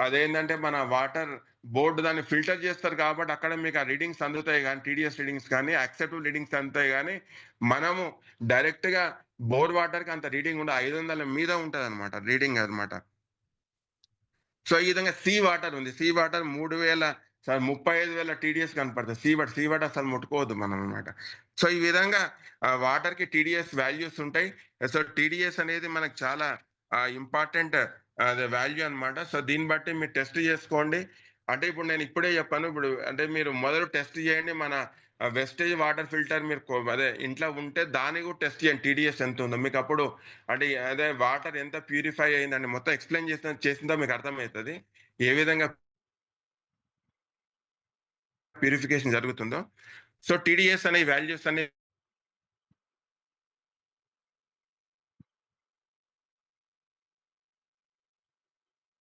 అదేంటంటే మన వాటర్ బోర్డు దాన్ని ఫిల్టర్ చేస్తారు కాబట్టి అక్కడ మీకు ఆ రీడింగ్స్ అందుతాయి. కానీ టీడీఎస్ రీడింగ్స్ కానీ యాక్సెప్టబుల్ రీడింగ్స్ అందుతాయి. కానీ మనము డైరెక్ట్ గా బోర్ వాటర్ కి అంత రీడింగ్ ఉండదు, 500 మీద ఉంటది అనమాట రీడింగ్ అనమాట. సో ఈ విధంగా సీ వాటర్ ఉంది. సీ వాటర్ 35,000 టీడీఎస్ కనపడుతుంది. సీ వాటర్ అసలు ముట్టుకోవద్దు మనం అనమాట. సో ఈ విధంగా వాటర్ కి టీడీఎస్ వాల్యూస్ ఉంటాయి. సో టీడీఎస్ అనేది మనకు చాలా ఇంపార్టెంట్ అదే వాల్యూ అనమాట. సో దీన్ని బట్టి మీరు టెస్ట్ చేసుకోండి. అంటే ఇప్పుడు నేను ఇప్పుడే చెప్పాను. ఇప్పుడు అంటే మీరు మొదలు టెస్ట్ చేయండి. మన వెస్టేజ్ వాటర్ ఫిల్టర్ మీరు అదే ఇంట్లో ఉంటే దాన్ని కూడా టెస్ట్ చేయండి టీడీఎస్ ఎంత ఉందో. మీకు అప్పుడు అంటే అదే వాటర్ ఎంత ప్యూరిఫై అయిందని మొత్తం ఎక్స్ప్లెయిన్ చేసిందో మీకు అర్థమవుతుంది ఏ విధంగా ప్యూరిఫికేషన్ జరుగుతుందో. సో టీడీఎస్ అనే వాల్యూస్ అనే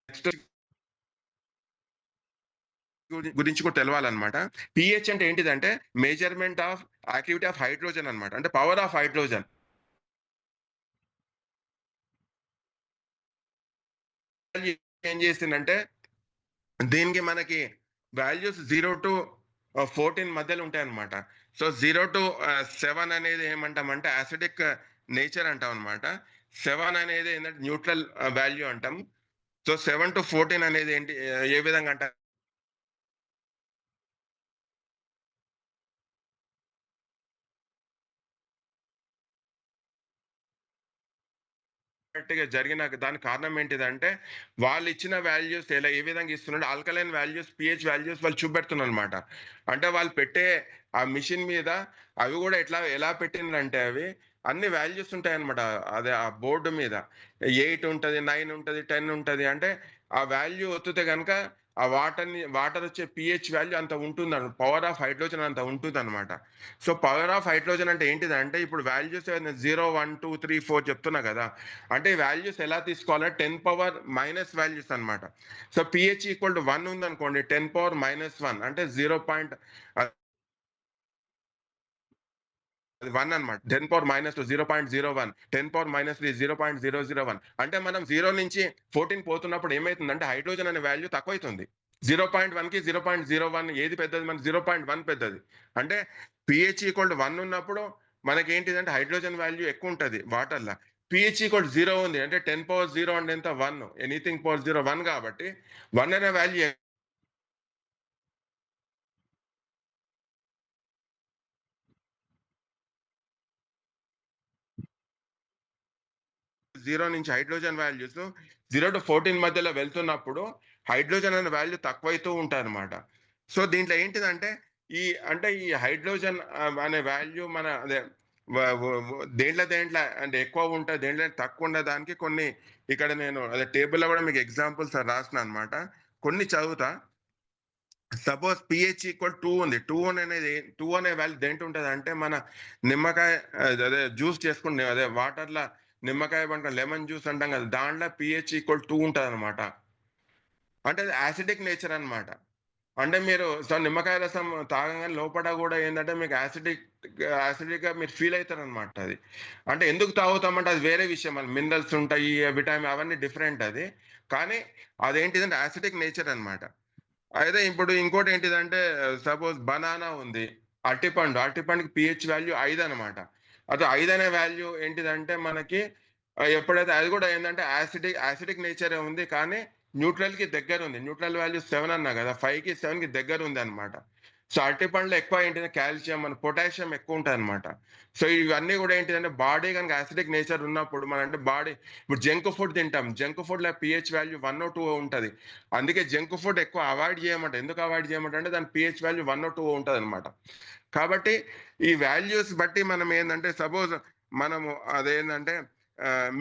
నెక్స్ట్ గురించి కూడా తెలవాలన్నమాట. పిహెచ్ అంటే ఏంటిదంటే measurement of activity of hydrogen అనమాట. అంటే పవర్ ఆఫ్ హైడ్రోజన్. ఏం చేసిందంటే దీనికి మనకి వాల్యూస్ 0 to 14 మధ్యలో ఉంటాయి అనమాట. సో 0 to 7 అనేది ఏమంటామంటే యాసిడిక్ నేచర్ అంటాం అనమాట. 7 అనేది ఏంటంటే న్యూట్రల్ వాల్యూ అంటాం. సో 7 to 14 అనేది ఏంటి, ఏ విధంగా అంటారు జరిగిన దానికి కారణం ఏంటిదంటే వాళ్ళు ఇచ్చిన వాల్యూస్ ఏ విధంగా ఇస్తున్నారు, ఆల్కలైన్ వాల్యూస్, పిహెచ్ వాల్యూస్ వాళ్ళు చూపెడుతున్నారు అనమాట. అంటే వాళ్ళు పెట్టే ఆ మిషన్ మీద అవి కూడా ఎలా పెట్టిందంటే అవి అన్ని వాల్యూస్ ఉంటాయి అనమాట. అదే ఆ బోర్డు మీద 8 ఉంటది, 9 ఉంటది, 10 ఉంటది. అంటే ఆ వాల్యూ ఒత్తితే కనుక ఆ వాటర్ వచ్చే పిహెచ్ వాల్యూ అంత ఉంటుంది, పవర్ ఆఫ్ హైడ్రోజన్ అంత ఉంటుంది అనమాట. సో పవర్ ఆఫ్ హైడ్రోజన్ అంటే ఏంటిదంటే ఇప్పుడు వాల్యూస్ 0 1 2 3 4 చెప్తున్నా కదా. అంటే వాల్యూస్ ఎలా తీసుకోవాలంటే 10 పవర్ మైనస్ వాల్యూస్ అనమాట. సో పిహెచ్ ఈక్వల్ టు 1 ఉంది అనుకోండి, 10 పవర్ -1 అంటే 0.1 అనమాట. 10 పవర్ -2 0.01, 10 పవర్ -3 0.001. అంటే మనం 0 నుంచి 14 పోతున్నప్పుడు ఏమైతుందంటే హైడ్రోజన్ అనే వాల్యూ తక్కువైతుంది. 0.1 కి 0.01 ఏది పెద్దది? మనకి 0.1 పెద్దది. అంటే pH = 1 ఉన్నప్పుడు మనకి ఏంటిదంటే హైడ్రోజన్ వాల్యూ ఎక్కువ ఉంటది వాటర్‌ల. pH = 0 ఉంది అంటే 10⁻0 అంటే ఎంత? 1. ఎనీథింగ్ పవర్ 0 1 కాబట్టి 1 అనే వాల్యూ 0 నుంచి హైడ్రోజన్ వాల్యూస్ 0-14 మధ్యలో వెళ్తున్నప్పుడు హైడ్రోజన్ అనే వాల్యూ తక్కువైతూ ఉంటాదన్నమాట. సో దీంట్లో ఏంటిదంటే ఈ హైడ్రోజన్ అనే వాల్యూ మన అదే దేంట్లో అంటే ఎక్కువ ఉంటది, దేంట్లో తక్కువ ఉండే దానికి కొన్ని ఇక్కడ నేను అదే టేబుల్‌లో కూడా మీకు ఎగ్జాంపుల్స్ రాసిన అన్నమాట. కొన్ని చదువుతా. సపోజ్ pH = 2 ఉంది. 2 అనే వాల్యూ దేంట్లో ఉంటదంటే మన నిమ్మకాయ అదే జ్యూస్ చేసుకుంటే అదే వాటర్‌ల నిమ్మకాయ అంటాం, లెమన్ జ్యూస్ అంటాం కదా! దాంట్లో pH = 2 ఉంటదన్నమాట. అంటే అది యాసిడిక్ నేచర్ అన్నమాట. అంటే మీరు నిమ్మకాయ రసం తాగంగానే లోపట గూడా ఏందంటే మీకు యాసిడిక్‌గా మీరు ఫీల్ అయితారన్నమాట అది. అంటే ఎందుకు తాగుతామంటే అది వేరే విషయం. మళ్ళీ మినరల్స్ ఉంటాయి, విటమిన్ అవన్నీ డిఫరెంట్ అది. కానీ అదేంటిదంటే యాసిడిక్ నేచర్ అన్నమాట. అయితే ఇప్పుడు ఇంకోటేంటిదంటే సపోజ్ బనానా ఉంది. అరటిపండుకి pH వాల్యూ 5 అన్నమాట. అది 5 అనే వాల్యూ ఏంటిదంటే మనకి ఎప్పుడైతే అది గూడా ఏందంటే యాసిడిక్ నేచరే ఉంది. కానీ న్యూట్రల్‌కి దగ్గరుంది. న్యూట్రల్ వాల్యూ 7 అన్నా గదా! 5కి 7కి దగ్గరుందన్నమాట. సో అరటిపండులో ఎక్కువ ఏంటిది కాల్షియం అండ్ పొటాషియం ఎక్కువుంటదన్నమాట. సో ఇవన్నీ గూడా ఏంటిదంటే బాడీ గనుక యాసిడిక్ నేచర్ ఉన్నప్పుడు అంటే బాడీ ఇప్పుడు జంక్ ఫుడ్ తింటాం. జంక్ ఫుడ్‌లో pH వాల్యూ 1 2 ఉంటది. అందుకే జంక్ ఫుడ్ ఎక్కువ అవాయిడ్ చేయమంటారు. ఎందుకు అవాయిడ్ చేయమంటారంటే దాని pH వాల్యూ 1 2 ఉంటదన్నమాట. కాబట్టి ఈ వాల్యూస్ బట్టి మనం ఏందంటే సపోజ్ మనము అదేందంటే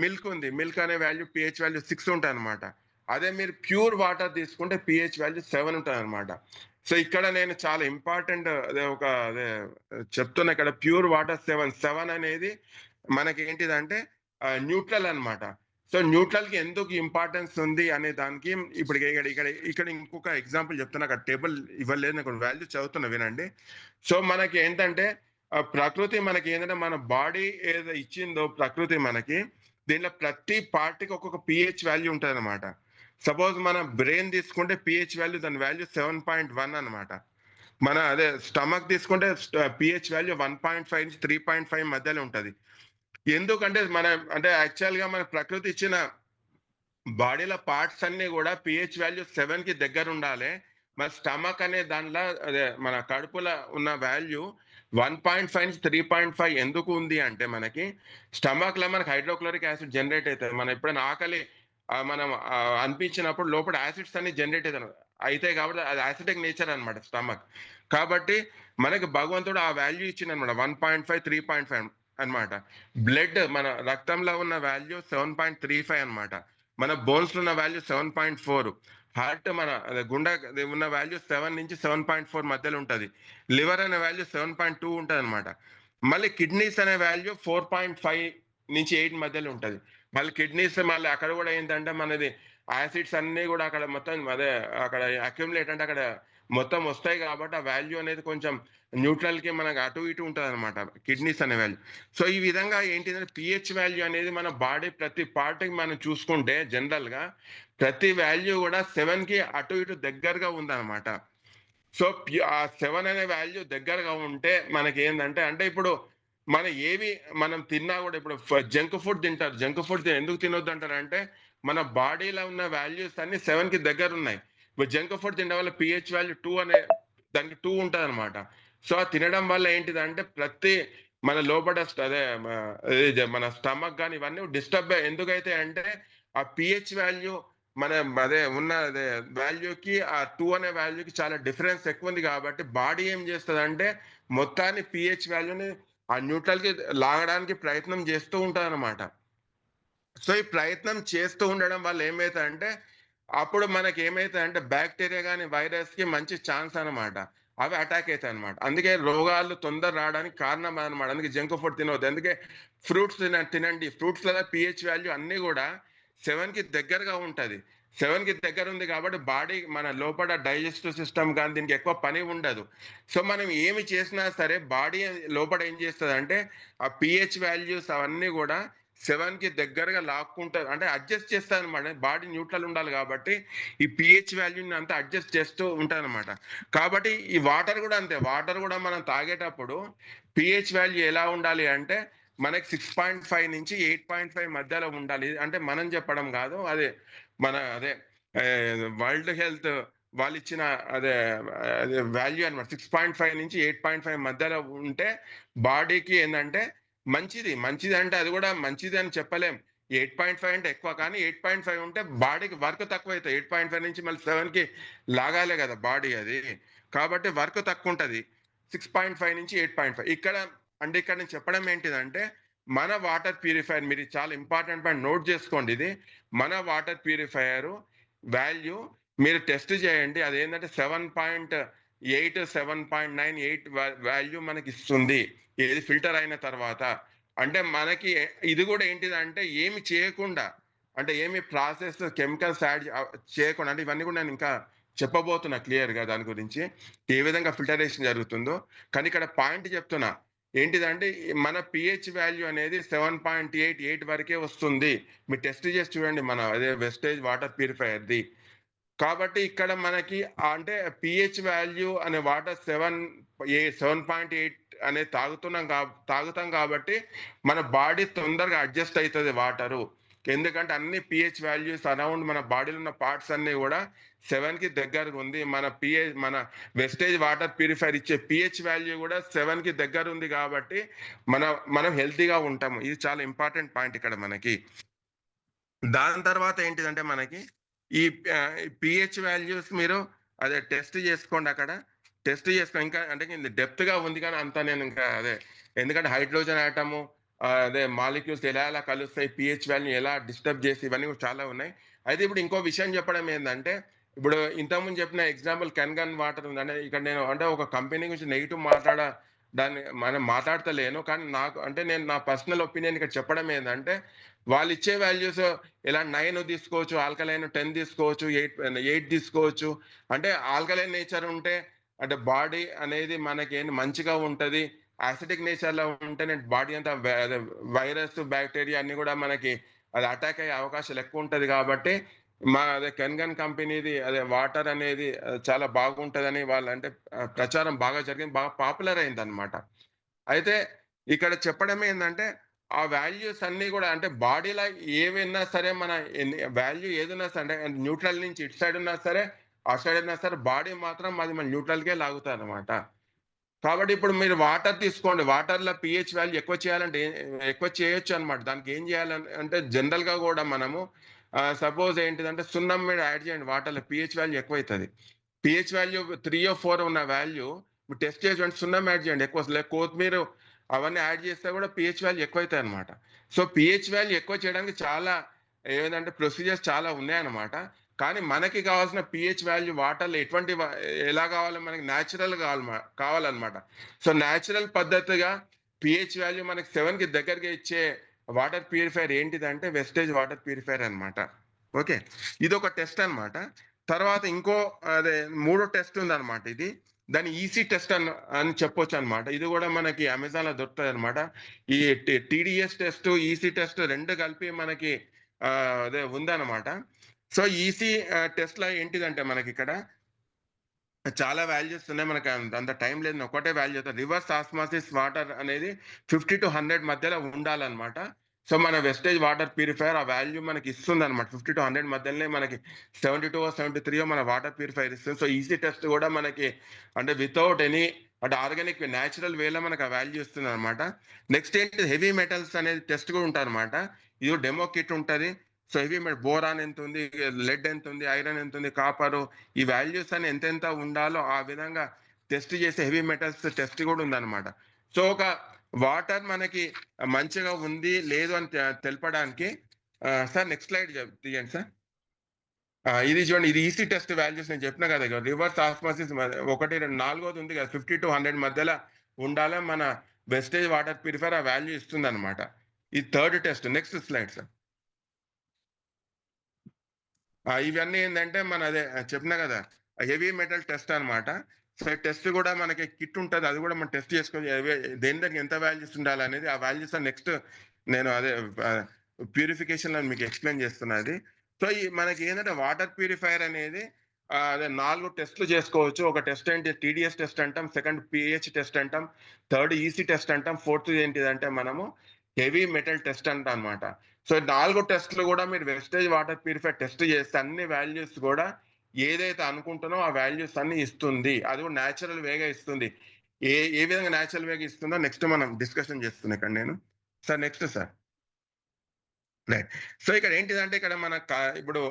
మిల్క్ ఉంది. మిల్క్ అనే వాల్యూ pH వాల్యూ 6 ఉంటదన్నమాట. అదే మీరు ప్యూర్ వాటర్ తీసుకుంటే pH వాల్యూ 7 ఉంటదన్నమాట. సో ఇక్కడ నేను చాలా ఇంపార్టెంట్ అదే చెప్తున్నా ఇక్కడ ప్యూర్ వాటర్ 7 అనేది మనకేంటిదంటే న్యూట్రల్ అన్నమాట. సో న్యూట్రల్‌కి ఎందుకు ఇంపార్టెన్స్ ఉంది అనే దానికి ఇప్పుడు ఇక్కడ ఇంకొక ఎగ్జాంపుల్ చెప్తున్నా. అక్కడ టేబుల్ ఇవ్వలేదు. నాకు వాల్యూ చదువుతున్నా వినండి. సో మనకి ఏంటంటే ప్రకృతి మనకి ఏంటంటే మన బాడీ ఏదో ఇచ్చిందో ప్రకృతి మనకి దీంట్లో ప్రతి పార్ట్‌కి ఒక్కొక్క pH వాల్యూ ఉంటదన్నమాట. సపోజ్ మన బ్రెయిన్ తీసుకుంటే pH వాల్యూ దాని వాల్యూ 7.1 అన్నమాట. మన అదే స్టమక్ తీసుకుంటే pH వాల్యూ 1.5 నుంచి 3.5 మధ్యలో ఉంటది. ఎందుకంటే అంటే యాక్చువల్‌గా మన ప్రకృతి ఇచ్చిన బాడీలో పార్ట్స్ అన్నీ గూడా pH వాల్యూ 7కి దగ్గరుండాలి. మన స్టమక్ అనే దాంట్లో అదే మన కడుపులో ఉన్న వాల్యూ 1.5 నుంచి 3.5 ఎందుకు ఉంది అంటే మనకి స్టమక్‌లో మనకి హైడ్రోక్లోరిక్ యాసిడ్ జనరేట్ అయితది. మనం ఎప్పుడైనా ఆకలి మనం అనిపించినప్పుడు లోపల యాసిడ్స్ అన్ని జనరేట్ అయితాయి కాబట్టి అది యాసిడిక్ నేచర్ అన్నమాట స్టమక్. కాబట్టి మనకి భగవంతుడు ఆ వాల్యూ ఇచ్చిండన్నమాట. 1.5, 3.5 అన్నమాట. బ్లడ్ మన రక్తంలో ఉన్న వాల్యూ 7.35 అన్నమాట. మన బోన్స్‌లో ఉన్న వాల్యూ 7.4. హార్ట్ మన గుండె ఉన్న వాల్యూ 7 నుంచి 7.4 మధ్యలో ఉంటది. లివర్ అనే వాల్యూ 7.2 ఉంటదన్నమాట. మళ్ళీ కిడ్నీస్ అనే వాల్యూ 4.5 నుంచి 8 మధ్యలో ఉంటది. మళ్ళీ కిడ్నీస్ మళ్ళీ అక్కడ గూడా ఏంటంటే మనది యాసిడ్స్ అన్నీ గూడా అక్కడ మొత్తం అక్కడ అక్యుములేట్ అంటే అక్కడ మొత్తం వస్తాయి కాబట్టి ఆ వాల్యూ అనేది కొంచెం న్యూట్రల్‌కి మనకు అటు ఇటు ఉంటదన్నమాట కిడ్నీస్ అనే వాల్యూ. సో ఈ విధంగా ఏంటిదంటే pH వాల్యూ అనేది మన బాడీ ప్రతి పార్ట్‌కి మనం చూసుకుంటే జనరల్‌గా ప్రతి వాల్యూ గూడా 7కి అటు ఇటు దగ్గరగా ఉందన్నమాట. సో ఆ 7 అనే వాల్యూ దగ్గరగా ఉంటే మనకేందంటే అంటే ఇప్పుడు మనం తిన్నా గూడా ఇప్పుడు జంక్ ఫుడ్ తింటారు. జంక్ ఫుడ్ ఎందుకు తినొద్దంటారంటే మన బాడీలో ఉన్న వాల్యూస్ అన్నీ 7కి దగ్గరున్నాయి. ఇప్పుడు జంక్ ఫుడ్ తినడం వల్ల pH వాల్యూ 2 దానికి 2 ఉంటదన్నమాట. సో అది తినడం వల్ల ఏంటిదంటే మన లోపట మన స్టమక్ గాని ఇవన్నీ డిస్టర్బ్ ఎందుకైతాయంటే ఆ pH వాల్యూ మన అదే వాల్యూకి ఆ 2 అనే వాల్యూకి చాలా డిఫరెన్స్ ఎక్కువుంది కాబట్టి బాడీ ఏం చేస్తదంటే మొత్తాన్ని pH వాల్యూని ఆ న్యూట్రల్‌కి లాగడానికి ప్రయత్నం చేస్తూ ఉంటదన్నమాట. సో ఈ ప్రయత్నం చేస్తూ ఉండడం వల్ల ఏమైతదంటే అప్పుడు మనకేమైతదంటే బాక్టీరియా గాని, వైరస్‌కి మంచి ఛాన్స్ అన్నమాట. అవి అటాక్ అయితాయన్నమాట. అందుకే రోగాలు తొందర రావడానికి కారణం అన్నమాట. అందుకే జంక్ ఫుడ్ తినొద్దు. అందుకే ఫ్రూట్స్ తినండి. ఫ్రూట్స్‌లలో pH వాల్యూ అన్నీ గూడా 7కి దగ్గరగా ఉంటది. 7కి దగ్గరుంది కాబట్టి బాడీ మన లోపల డైజెస్టివ్ సిస్టమ్ గాని దీనికి ఎక్కువ పని ఉండదు. సో మనం ఏమి చేసినా సరే బాడీ లోపల ఏం చేస్తదంటే ఆ pH వాల్యూస్ అవన్నీ గూడా 7కి దగ్గరగా లాక్కుంటారు, అంటే అడ్జస్ట్ చేస్తారు అనమాట. బాడీ న్యూట్రల్ ఉండాలి కాబట్టి ఈ పిహెచ్ వాల్యూని అంతా అడ్జస్ట్ చేస్తూ ఉంటారు అనమాట. కాబట్టి ఈ వాటర్ కూడా అంతే. వాటర్ కూడా మనం తాగేటప్పుడు పిహెచ్ వాల్యూ ఎలా ఉండాలి అంటే మనకి 6.5 నుంచి 8.5 మధ్యలో ఉండాలి. అంటే మనం చెప్పడం కాదు, అదే అదే వరల్డ్ హెల్త్ వాళ్ళు ఇచ్చిన అదే అదే వాల్యూ అనమాట. 6.5 నుంచి 8.5 మధ్యలో ఉంటే బాడీకి ఏంటంటే మంచిది అంటే అది కూడా మంచిది అని చెప్పలేం. 8.5 అంటే ఎక్కువ, కానీ 8.5 ఉంటే బాడీకి వర్క్ తక్కువ అవుతుంది. 8.5 నుంచి మళ్ళీ 7కి లాగాలే కదా బాడీ అది, కాబట్టి వర్క్ తక్కువ ఉంటుంది. 6.5 నుంచి 8.5 ఇక్కడ నేను చెప్పడం ఏంటిదంటే మన వాటర్ ప్యూరిఫైయర్, మీరు చాలా ఇంపార్టెంట్ పాయింట్ నోట్ చేసుకోండి. ఇది మన వాటర్ ప్యూరిఫైయర్ వాల్యూ మీరు టెస్ట్ చేయండి. అదేంటంటే 7.8 7.98 వాల్యూ మనకి ఇస్తుంది ఏది ఫిల్టర్ అయిన తర్వాత. అంటే మనకి ఇది కూడా ఏంటిదంటే ఏమి చేయకుండా, అంటే ఏమి ప్రాసెస్ కెమికల్స్ యాడ్ చేయకుండా, అంటే ఇవన్నీ కూడా నేను ఇంకా చెప్పబోతున్నా క్లియర్గా దాని గురించి ఏ విధంగా ఫిల్టరేషన్ జరుగుతుందో. కానీ ఇక్కడ పాయింట్ చెప్తున్నా ఏంటిదంటే మన పిహెచ్ వాల్యూ అనేది 7.88 వరకే వస్తుంది. మీరు టెస్ట్ చేసి చూడండి మన అదే వెస్టేజ్ వాటర్ ప్యూరిఫైయర్ది. కాబట్టి ఇక్కడ మనకి అంటే పిహెచ్ వాల్యూ అనే వాటర్ 7.8 అనేది తాగుతాం కాబట్టి మన బాడీ తొందరగా అడ్జస్ట్ అవుతుంది వాటరు. ఎందుకంటే అన్ని పిహెచ్ వాల్యూస్ అరౌండ్ మన బాడీలో ఉన్న పార్ట్స్ అన్ని కూడా 7కి దగ్గరగా ఉంది. మన వెస్టేజ్ వాటర్ ప్యూరిఫైర్ ఇచ్చే పిహెచ్ వాల్యూ కూడా 7కి దగ్గర ఉంది కాబట్టి మనం హెల్తీగా ఉంటాము. ఇది చాలా ఇంపార్టెంట్ పాయింట్ ఇక్కడ మనకి. దాని తర్వాత ఏంటిదంటే మనకి ఈ పిహెచ్ వాల్యూస్ మీరు అదే టెస్ట్ చేసుకోండి. అక్కడ టెస్ట్ చేసుకో. ఇంకా అంటే డెప్త్ గా ఉంది కానీ అంతా నేను ఇంకా అదే, ఎందుకంటే హైడ్రోజన్ ఆటము అదే మాలిక్యూల్స్ ఎలా కలుస్తాయి, పిహెచ్ వాల్యూ ఎలా డిస్టర్బ్ చేసి, ఇవన్నీ చాలా ఉన్నాయి. అయితే ఇప్పుడు ఇంకో విషయం చెప్పడం ఏంటంటే, ఇప్పుడు ఇంతకుముందు చెప్పిన ఎగ్జాంపుల్ కెన్గన్ వాటర్ ఉంది. అంటే ఇక్కడ నేను అంటే ఒక కంపెనీ గురించి నెగిటివ్ దాన్ని మనం మాట్లాడతలేను, కానీ నేను నా పర్సనల్ ఒపీనియన్ ఇక్కడ చెప్పడం ఏంటంటే వాళ్ళు ఇచ్చే వాల్యూస్ ఇలా 9 తీసుకోవచ్చు, ఆల్కలైన్ 10 తీసుకోవచ్చు, 8 తీసుకోవచ్చు. అంటే ఆల్కలైన్ నేచర్ ఉంటే అంటే బాడీ అనేది మనకి మంచిగా ఉంటది. యాసిడిక్ నేచర్ లో ఉంటేనే బాడీ అంతా వైరస్ బ్యాక్టీరియా అన్ని కూడా మనకి అది అటాక్ అయ్యే అవకాశాలు ఎక్కువ ఉంటది. కాబట్టి అదే కెన్గన్ కంపెనీది అదే వాటర్ అనేది చాలా బాగుంటదని వాళ్ళు అంటే ప్రచారం బాగా జరిగింది, బాగా పాపులర్ అయింది అనమాట. అయితే ఇక్కడ చెప్పడం ఏంటంటే ఆ వాల్యూస్ అన్ని కూడా అంటే బాడీలో ఏవైనా సరే మన వాల్యూ ఏదైనా సరే, అంటే న్యూట్రల్ నుంచి ఇటు సైడ్ ఉన్నా సరే ఆ సైడ్ ఉన్నా సరే బాడీ మాత్రం అది మన న్యూట్రల్కే లాగుతారు అనమాట. కాబట్టి ఇప్పుడు మీరు వాటర్ తీసుకోండి. వాటర్లో పిహెచ్ వాల్యూ ఎక్కువ చేయాలంటే ఎక్కువ చేయొచ్చు అనమాట. దానికి ఏం చేయాలంటే అంటే జనరల్గా కూడా మనము సపోజ్ ఏంటిదంటే సున్నం మీరు యాడ్ చేయండి వాటర్లో, పిహెచ్ వాల్యూ ఎక్కువ అవుతుంది. పిహెచ్ వాల్యూ 3 or 4 ఉన్న వాల్యూ మీరు టెస్ట్ చేసి సున్నం యాడ్ చేయండి ఎక్కువ, లేక కొత్తిమీర అవన్నీ యాడ్ చేస్తే కూడా పిహెచ్ వాల్యూ ఎక్కువ అవుతాయి అనమాట. సో పిహెచ్ వాల్యూ ఎక్కువ చేయడానికి చాలా ఏదంటే ప్రొసీజర్స్ చాలా ఉన్నాయన్నమాట. కానీ మనకి కావాల్సిన పిహెచ్ వాల్యూ వాటర్లో ఎలా కావాలి, మనకి న్యాచురల్ కావాలన్నమాట. సో న్యాచురల్ పద్ధతిగా పిహెచ్ వాల్యూ మనకి 7కి దగ్గరగా ఇచ్చే వాటర్ ప్యూరిఫైర్ ఏంటిదంటే వెస్టేజ్ వాటర్ ప్యూరిఫైర్ అనమాట. ఓకే, ఇది ఒక టెస్ట్ అనమాట. తర్వాత ఇంకో అదే మూడో టెస్ట్ ఉందన్నమాట. ఇది దాని ఈసీ టెస్ట్ అని చెప్పొచ్చు అనమాట. ఇది కూడా మనకి అమెజాన్ లో దొరుకుతుంది అనమాట. ఈ టీడీఎస్ టెస్ట్, ఈసీ టెస్ట్ రెండు కలిపి మనకి అదే ఉందన్నమాట. సో ఈసీ టెస్ట్ లో ఏంటిదంటే మనకి ఇక్కడ చాలా వాల్యూస్ ఉన్నాయి. మనకి అంత టైం లేదు, ఒకటే వాల్యూ. రివర్స్ ఆస్మాసిస్ వాటర్ అనేది 50 to 100 మధ్యలో ఉండాలన్నమాట. సో మన వెస్టేజ్ వాటర్ ప్యూరిఫైయర్ ఆ వాల్యూ మనకి ఇస్తుంది అనమాట. 50 to 100 మధ్యలోనే మనకి 72 or 73 మన వాటర్ ప్యూరిఫైయర్ ఇస్తుంది. సో ఈసీ టెస్ట్ కూడా మనకి అంటే వితౌట్ ఎనీ అంటే ఆర్గానిక్ న్యాచురల్ వేలో మనకు ఆ వాల్యూ ఇస్తుంది అనమాట. నెక్స్ట్ ఏంటి, హెవీ మెటల్స్ అనేది టెస్ట్ కూడా ఉంటుంది అనమాట. ఇది డెమో కిట్ ఉంటుంది. సో హెవీ మెటల్ బోరాన్ ఎంత ఉంది, లెడ్ ఎంత ఉంది, ఐరన్ ఎంత ఉంది, కాపరు, ఈ వాల్యూస్ అని ఎంతెంత ఉండాలో ఆ విధంగా టెస్ట్ చేసే హెవీ మెటల్స్ టెస్ట్ కూడా ఉందన్నమాట. సో ఒక వాటర్ మనకి మంచిగా ఉంది లేదు అని తెలపడానికి సార్ నెక్స్ట్ స్లైడ్ తీయండి సార్. ఇది చూడండి, ఇది ఈసీ టెస్ట్ వాల్యూస్ నేను చెప్పిన కదా, రివర్స్ ఆస్మాసిస్ 1, 2, 4 ఉంది కదా, 50 to 100 మధ్యలో ఉండాలి మన వెస్టేజ్ వాటర్ ప్యూరిఫైర్ ఆ వాల్యూ ఇస్తుంది అనమాట. ఇది third test. Next slide sir. ఇవన్నీ ఏంటంటే మన అదే చెప్పినా కదా హెవీ మెటల్ టెస్ట్ అనమాట. సో టెస్ట్ కూడా మనకి కిట్ ఉంటుంది, అది కూడా మనం టెస్ట్ చేసుకోవచ్చు దేని దగ్గర ఎంత వాల్యూస్ ఉండాలనేది. ఆ వాల్యూస్ నెక్స్ట్ నేను అదే ప్యూరిఫికేషన్ లో మీకు ఎక్స్ప్లెయిన్ చేస్తున్నది. సో ఈ మనకి ఏంటంటే వాటర్ ప్యూరిఫైయర్ అనేది అదే 4 టెస్ట్లు చేసుకోవచ్చు. ఒక టెస్ట్ ఏంటి టీడీఎస్ టెస్ట్ అంటాం, సెకండ్ పిహెచ్ టెస్ట్ అంటాం, థర్డ్ ఈసీ టెస్ట్ అంటాం, ఫోర్త్ ఏంటిదంటే మనము హెవీ మెటల్ టెస్ట్ అంటాం అనమాట. సో 4 టెస్ట్లు కూడా మీరు వెస్టేజ్ వాటర్ ప్యూరిఫైయర్ టెస్ట్ చేస్తే అన్ని వాల్యూస్ కూడా ఏదైతే అనుకుంటున్నో ఆ వాల్యూస్ అన్ని ఇస్తుంది. అది కూడా న్యాచురల్ వేగా ఇస్తుంది. ఏ విధంగా న్యాచురల్ వేగా ఇస్తుందో నెక్స్ట్ మనం డిస్కషన్ చేస్తున్నాం ఇక్కడ నేను. Sir next sir. Right. So ఇక్కడ ఏంటిదంటే ఇక్కడ మన ఇప్పుడు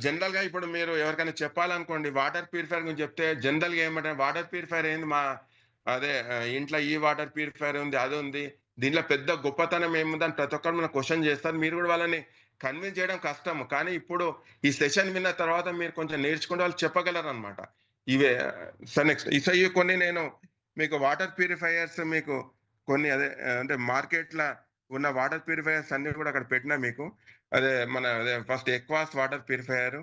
జనరల్ గా ఇప్పుడు మీరు ఎవరికైనా చెప్పాలనుకోండి వాటర్ ప్యూరిఫైయర్ గురించి చెప్తే జనరల్ గా ఏమంటారు వాటర్ ప్యూరిఫైయర్ ఏంది మా అదే ఇంట్లో ఈ వాటర్ ప్యూరిఫైయర్ ఉంది అది ఉంది దీంట్లో పెద్ద గొప్పతనం ఏముందని ప్రతి ఒక్కరు మన క్వశ్చన్ చేస్తారు. మీరు కూడా వాళ్ళని కన్విన్స్ చేయడం కష్టం. కానీ ఇప్పుడు ఈ సెషన్ విన్న తర్వాత మీరు కొంచెం నేర్చుకుంటే వాళ్ళు చెప్పగలరు అనమాట. ఇవే సార్ నెక్స్ట్ ఇవి కొన్ని నేను మీకు వాటర్ ప్యూరిఫైయర్స్ మీకు కొన్ని అదే అంటే మార్కెట్లో ఉన్న వాటర్ ప్యూరిఫైయర్స్ అన్ని కూడా అక్కడ పెట్టినా మీకు అదే మన అదే ఫస్ట్ ఎక్వాస్ వాటర్ ప్యూరిఫైయర్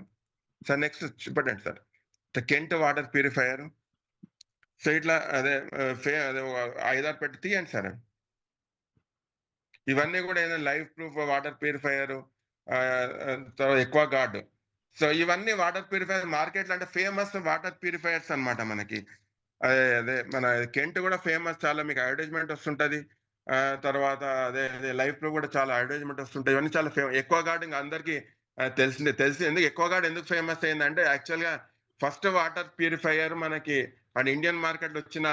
సార్ నెక్స్ట్ చూపెట్టండి sir Kent water purifier. So ఇట్లా అదే అదే 5-6 పెట్టి తీయండి సార్. ఇవన్నీ కూడా ఏదైనా Livpure water purifier Aquaguard. So ఇవన్నీ వాటర్ ప్యూరిఫైయర్ మార్కెట్లో అంటే ఫేమస్ వాటర్ ప్యూరిఫైయర్స్ అనమాట మనకి. అదే మన కెంట్ కూడా ఫేమస్ చాలా మీకు అడ్వర్టైజ్మెంట్ వస్తుంటది. తర్వాత అదే లైఫ్ లో కూడా చాలా అడ్వర్టైజ్మెంట్ వస్తుంటాయి. ఇవన్నీ చాలా ఎక్కువ గార్డ్ ఇంకా అందరికి తెలిసి ఎందుకు ఎక్కువ గార్డ్ ఎందుకు ఫేమస్ అయిందంటే యాక్చువల్ గా ఫస్ట్ వాటర్ ప్యూరిఫైయర్ మనకి అండ్ ఇండియన్ మార్కెట్ లో వచ్చిన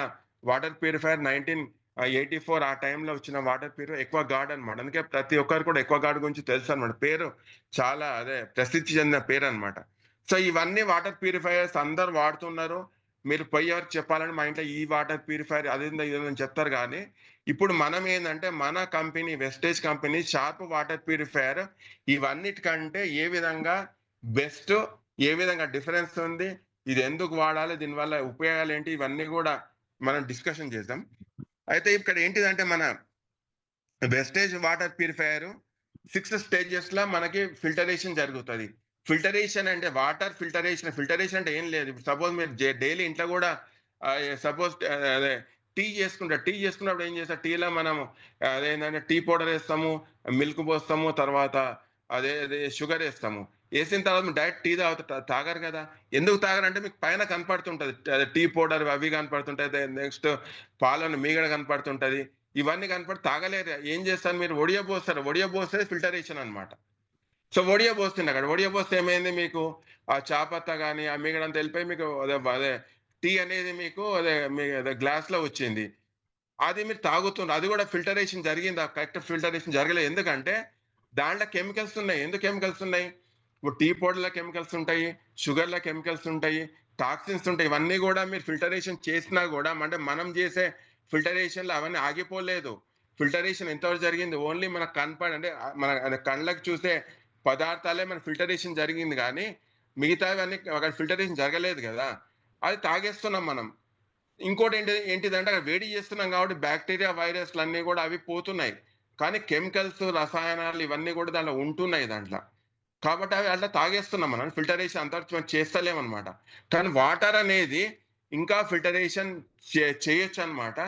వాటర్ ప్యూరిఫైయర్ 1984 ఆ టైంలో వచ్చిన వాటర్ ప్యూరిఫైయర్ ఎక్కువ గార్డ్ అనమాట. అందుకే ప్రతి ఒక్కరు కూడా ఎక్కువ గార్డ్ గురించి తెలుసు అనమాట. పేరు చాలా అదే ప్రసిద్ధి చెందిన పేరు అనమాట. సో ఇవన్నీ వాటర్ ప్యూరిఫైయర్స్ అందరు వాడుతున్నారు. మీరు పోయి ఎవరికి చెప్పాలని మా ఇంట్లో ఈ వాటర్ ప్యూరిఫైయర్ అదేందో ఇదేందని చెప్తారు. కానీ ఇప్పుడు మనం ఏంటంటే మన company wastage company Sharp water purifier ఇవన్నిటికంటే ఏ విధంగా బెస్ట్, ఏ విధంగా డిఫరెన్స్ ఉంది, ఇది ఎందుకు వాడాలి, దీనివల్ల ఉపయోగాలు ఏంటి, ఇవన్నీ కూడా మనం డిస్కషన్ చేద్దాం. అయితే ఇక్కడ ఏంటిదంటే మన వెస్టేజ్ వాటర్ ప్యూరిఫైయర్ 6 స్టేజెస్ లో మనకి ఫిల్టరేషన్ జరుగుతుంది. ఫిల్టరేషన్ అంటే వాటర్ ఫిల్టరేషన్ అంటే ఏం లేదు. సపోజ్ మీరు డైలీ ఇంట్లో కూడా సపోజ్ అదే టీ చేసుకున్నప్పుడు ఏం చేస్తారు, టీలో మనము అదేంటంటే టీ పౌడర్ వేస్తాము, మిల్క్ పోస్తాము, తర్వాత అదే షుగర్ వేస్తాము. వేసిన తర్వాత డైరెక్ట్ టీ తాగరు కదా. ఎందుకు తాగరంటే మీకు పైన కనపడుతుంటది అదే టీ పౌడర్ అవి కనపడుతుంటాయి, నెక్స్ట్ పాలను మీగడ కనపడుతుంటది, ఇవన్నీ కనపడి తాగలేరు. ఏం చేస్తారు మీరు ఒడియబోస్తే ఫిల్టరేషన్ అనమాట. సో ఒడియబోస్తుంది అక్కడ ఒడియబోస్తే ఏమైంది మీకు ఆ చాపత్త కానీ ఆ మిగడంతా వెళ్ళిపోయి మీకు అదే టీ అనేది మీకు అదే గ్లాస్ లో వచ్చింది. అది మీరు తాగుతున్నారు. అది కూడా ఫిల్టరేషన్ జరిగిందా? కరెక్ట్ ఫిల్టరేషన్ జరగలేదు. ఎందుకంటే దాంట్లో కెమికల్స్ ఉన్నాయి. ఎందుకు కెమికల్స్ ఉన్నాయి? ఇప్పుడు టీ పౌడర్లో కెమికల్స్ ఉంటాయి, షుగర్లో కెమికల్స్ ఉంటాయి, టాక్సిన్స్ ఉంటాయి. ఇవన్నీ కూడా మీరు ఫిల్టరేషన్ చేసినా కూడా అంటే మనం చేసే ఫిల్టరేషన్లో అవన్నీ ఆగిపోలేదు. ఫిల్టరేషన్ ఎంతవరకు జరిగింది? ఓన్లీ మన అంటే మన కళ్ళకి చూసే పదార్థాలే మన ఫిల్టరేషన్ జరిగింది. కానీ మిగతావన్నీ అక్కడ ఫిల్టరేషన్ జరగలేదు కదా. అది తాగేస్తున్నాం మనం. ఇంకోటి ఏంటిదంటే అక్కడ వేడి చేస్తున్నాం కాబట్టి బ్యాక్టీరియా వైరస్లు అన్నీ కూడా అవి పోతున్నాయి. కానీ కెమికల్స్ రసాయనాలు ఇవన్నీ కూడా దాంట్లో ఉంటున్నాయి దాంట్లో. కాబట్టి అవి అట్లా తాగేస్తున్నాం మనం. ఫిల్టరేషన్ అంతా చేస్తలేమన్నమాట. కానీ వాటర్ అనేది ఇంకా ఫిల్టరేషన్ చేయొచ్చు అనమాట.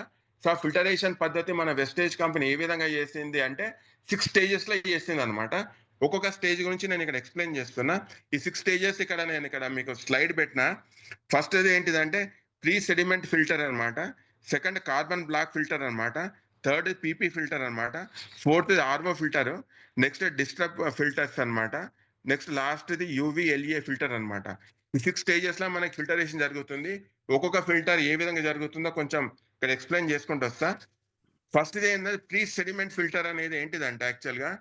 సో ఆ ఫిల్టరేషన్ పద్ధతి మన వెస్టేజ్ కంపెనీ ఏ విధంగా చేసింది అంటే 6 స్టేజెస్ లో చేసింది అనమాట. ఒక్కొక్క స్టేజ్ గురించి నేను ఇక్కడ ఎక్స్ప్లెయిన్ చేస్తున్నా. ఈ 6 స్టేజెస్ నేను ఇక్కడ మీకు స్లైడ్ పెట్టిన. ఫస్ట్ ఏంటిదంటే ప్రీ సెడిమెంట్ ఫిల్టర్ అనమాట, సెకండ్ కార్బన్ బ్లాక్ ఫిల్టర్ అనమాట, థర్డ్ పీపీ ఫిల్టర్ అనమాట, fourth RO filter, next disturb filters అనమాట, నెక్స్ట్ లాస్ట్ది యూవీఎల్ఏ ఫిల్టర్ అనమాట. ఈ 6 స్టేజెస్ లో మనకి ఫిల్టరేషన్ జరుగుతుంది. ఒక్కొక్క ఫిల్టర్ ఏ విధంగా జరుగుతుందో కొంచెం ఇక్కడ ఎక్స్ప్లెయిన్ చేసుకుంటూ వస్తా. ఫస్ట్ ఏంటంటే ప్రీ సెడిమెంట్ ఫిల్టర్ అనేది ఏంటిదంటే యాక్చువల్ గా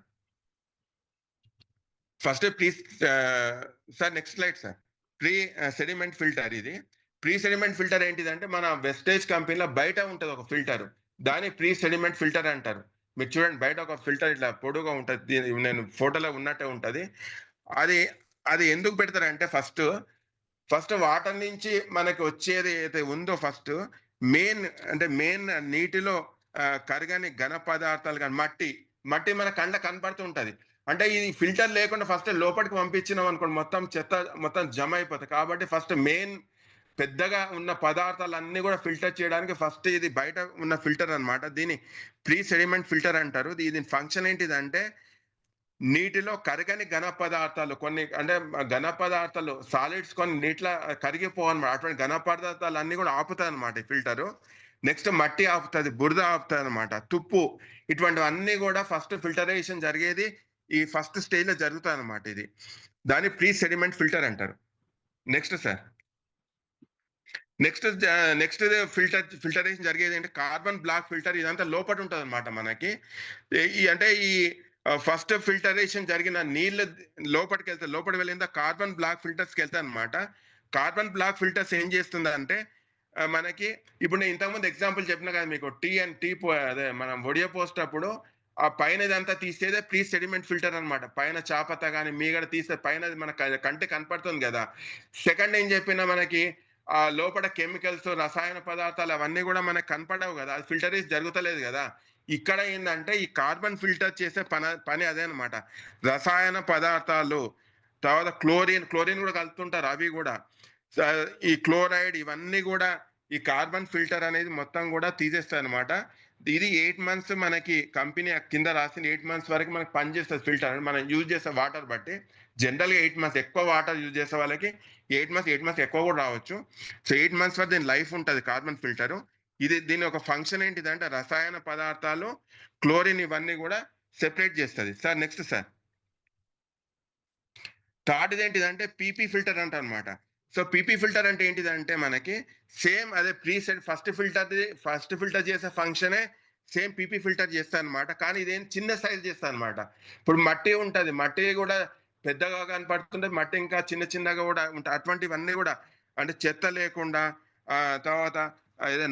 first sir next slide sir. Pre sediment filter ఇది. ప్రీ సెడిమెంట్ ఫిల్టర్ ఏంటిదంటే మన వెస్టేజ్ కంపెనీలో బయట ఉంటుంది ఒక ఫిల్టర్, దాన్ని ప్రీ సెడిమెంట్ ఫిల్టర్ అంటారు. మీరు చూడండి బయట ఒక ఫిల్టర్ ఇట్లా పొడుగా ఉంటుంది, నేను ఫోటోలో ఉన్నట్టే ఉంటుంది. అది ఎందుకు పెడతారంటే ఫస్ట్ వాటర్ నుంచి మనకి వచ్చేది అయితే ఉందో ఫస్ట్ మెయిన్ నీటిలో కరగని ఘన పదార్థాలు కానీ మట్టి మన కండ కనపడుతూ ఉంటది. అంటే ఇది ఫిల్టర్ లేకుండా ఫస్ట్ లోపలికి పంపించినాం అనుకోండి మొత్తం చెత్త మొత్తం జమ అయిపోతుంది. కాబట్టి ఫస్ట్ మెయిన్ పెద్దగా ఉన్న పదార్థాలన్నీ కూడా ఫిల్టర్ చేయడానికి ఫస్ట్ ఇది బయట ఉన్న ఫిల్టర్ అన్నమాట. దీన్ని ప్రీ సెడిమెంట్ ఫిల్టర్ అంటారు. దీని ఫంక్షన్ ఏంటిదంటే నీటిలో కరగని ఘన పదార్థాలు కొన్ని, అంటే ఘన పదార్థాలు సాలిడ్స్ కొన్ని నీటిలో కరిగిపోవన్నమాట. అటువంటి ఘన పదార్థాలు అన్ని కూడా ఆపుతాయి అనమాట ఈ ఫిల్టరు. నెక్స్ట్ మట్టి ఆపుతుంది, బురద ఆపుతుంది అనమాట, తుప్పు, ఇటువంటివన్నీ కూడా ఫస్ట్ ఫిల్టరేషన్ జరిగేది ఈ ఫస్ట్ స్టేజ్ లో జరుగుతుంది అనమాట. ఇది దాన్ని ప్రీ సెడిమెంట్ ఫిల్టర్ అంటారు. నెక్స్ట్ సార్, నెక్స్ట్ ఫిల్టరేషన్ జరిగేది అంటే కార్బన్ బ్లాక్ ఫిల్టర్. ఇదంతా లోపల ఉంటుంది అనమాట మనకి. అంటే ఈ ఫస్ట్ ఫిల్టరేషన్ జరిగిన నీళ్ళు లోపలికి వెళ్తాయి, లోపలికి వెళ్ళిన కార్బన్ బ్లాక్ ఫిల్టర్స్కి వెళ్తాయి అనమాట. కార్బన్ బ్లాక్ ఫిల్టర్స్ ఏం చేస్తుందంటే మనకి ఇప్పుడు నేను ఇంతకుముందు ఎగ్జాంపుల్ చెప్పిన కదా మీకు, అదే మనం వడియపోసేటప్పుడు ఆ పైన ఇదంతా తీసేదే ప్రీ సెడిమెంట్ ఫిల్టర్ అనమాట. పైన చాపత కానీ మీగడ తీస్తే పైన మన కంటి కనపడుతుంది కదా. సెకండ్ ఏం చెప్పినా మనకి ఆ లోపల కెమికల్స్, రసాయన పదార్థాలు అవన్నీ కూడా మనకు కనపడవు కదా, అది ఫిల్టరేజ్ జరుగుతలేదు కదా. ఇక్కడ ఏంటంటే ఈ కార్బన్ ఫిల్టర్ చేసే పని అదే అనమాట. రసాయన పదార్థాలు, తర్వాత క్లోరిన్ కూడా కలుపుతుంటారు, అవి కూడా, ఈ క్లోరైడ్, ఇవన్నీ కూడా ఈ కార్బన్ ఫిల్టర్ అనేది మొత్తం కూడా తీసేస్తాయి అనమాట. ఇది 8 months మనకి కంపెనీ కింద రాసిన 8 months వరకు మనకి పనిచేస్తుంది ఫిల్టర్. మనం యూజ్ చేసే వాటర్ బట్టి జనరల్గా 8 months ఎక్కువ వాటర్ యూజ్ చేసే వాళ్ళకి 8 months ఎక్కువ కూడా రావచ్చు. సో 8 months వరకు దీని లైఫ్ ఉంటుంది కార్బన్ ఫిల్టరు. దీని ఒక ఫంక్షన్ ఏంటిదంటే రసాయన పదార్థాలు, క్లోరిన్, ఇవన్నీ కూడా సెపరేట్ చేస్తుంది. సార్ నెక్స్ట్ సార్, థర్డ్ ఏంటిదంటే పీపీ ఫిల్టర్ అంట అనమాట. సో పీపీ ఫిల్టర్ అంటే ఏంటిదంటే మనకి సేమ్ అదే ఫస్ట్ ఫిల్టర్ చేసే ఫంక్షనే సేమ్ పీపీ ఫిల్టర్ చేస్తా అనమాట. కానీ ఇదేం చిన్న సైజ్ చేస్తా అనమాట. ఇప్పుడు మట్టి ఉంటుంది, మట్టి కూడా పెద్దగా కనపడుతుంటే మట్టి ఇంకా చిన్నగా కూడా ఉంటాయి. అటువంటివన్నీ కూడా అంటే చెత్త లేకుండా, తర్వాత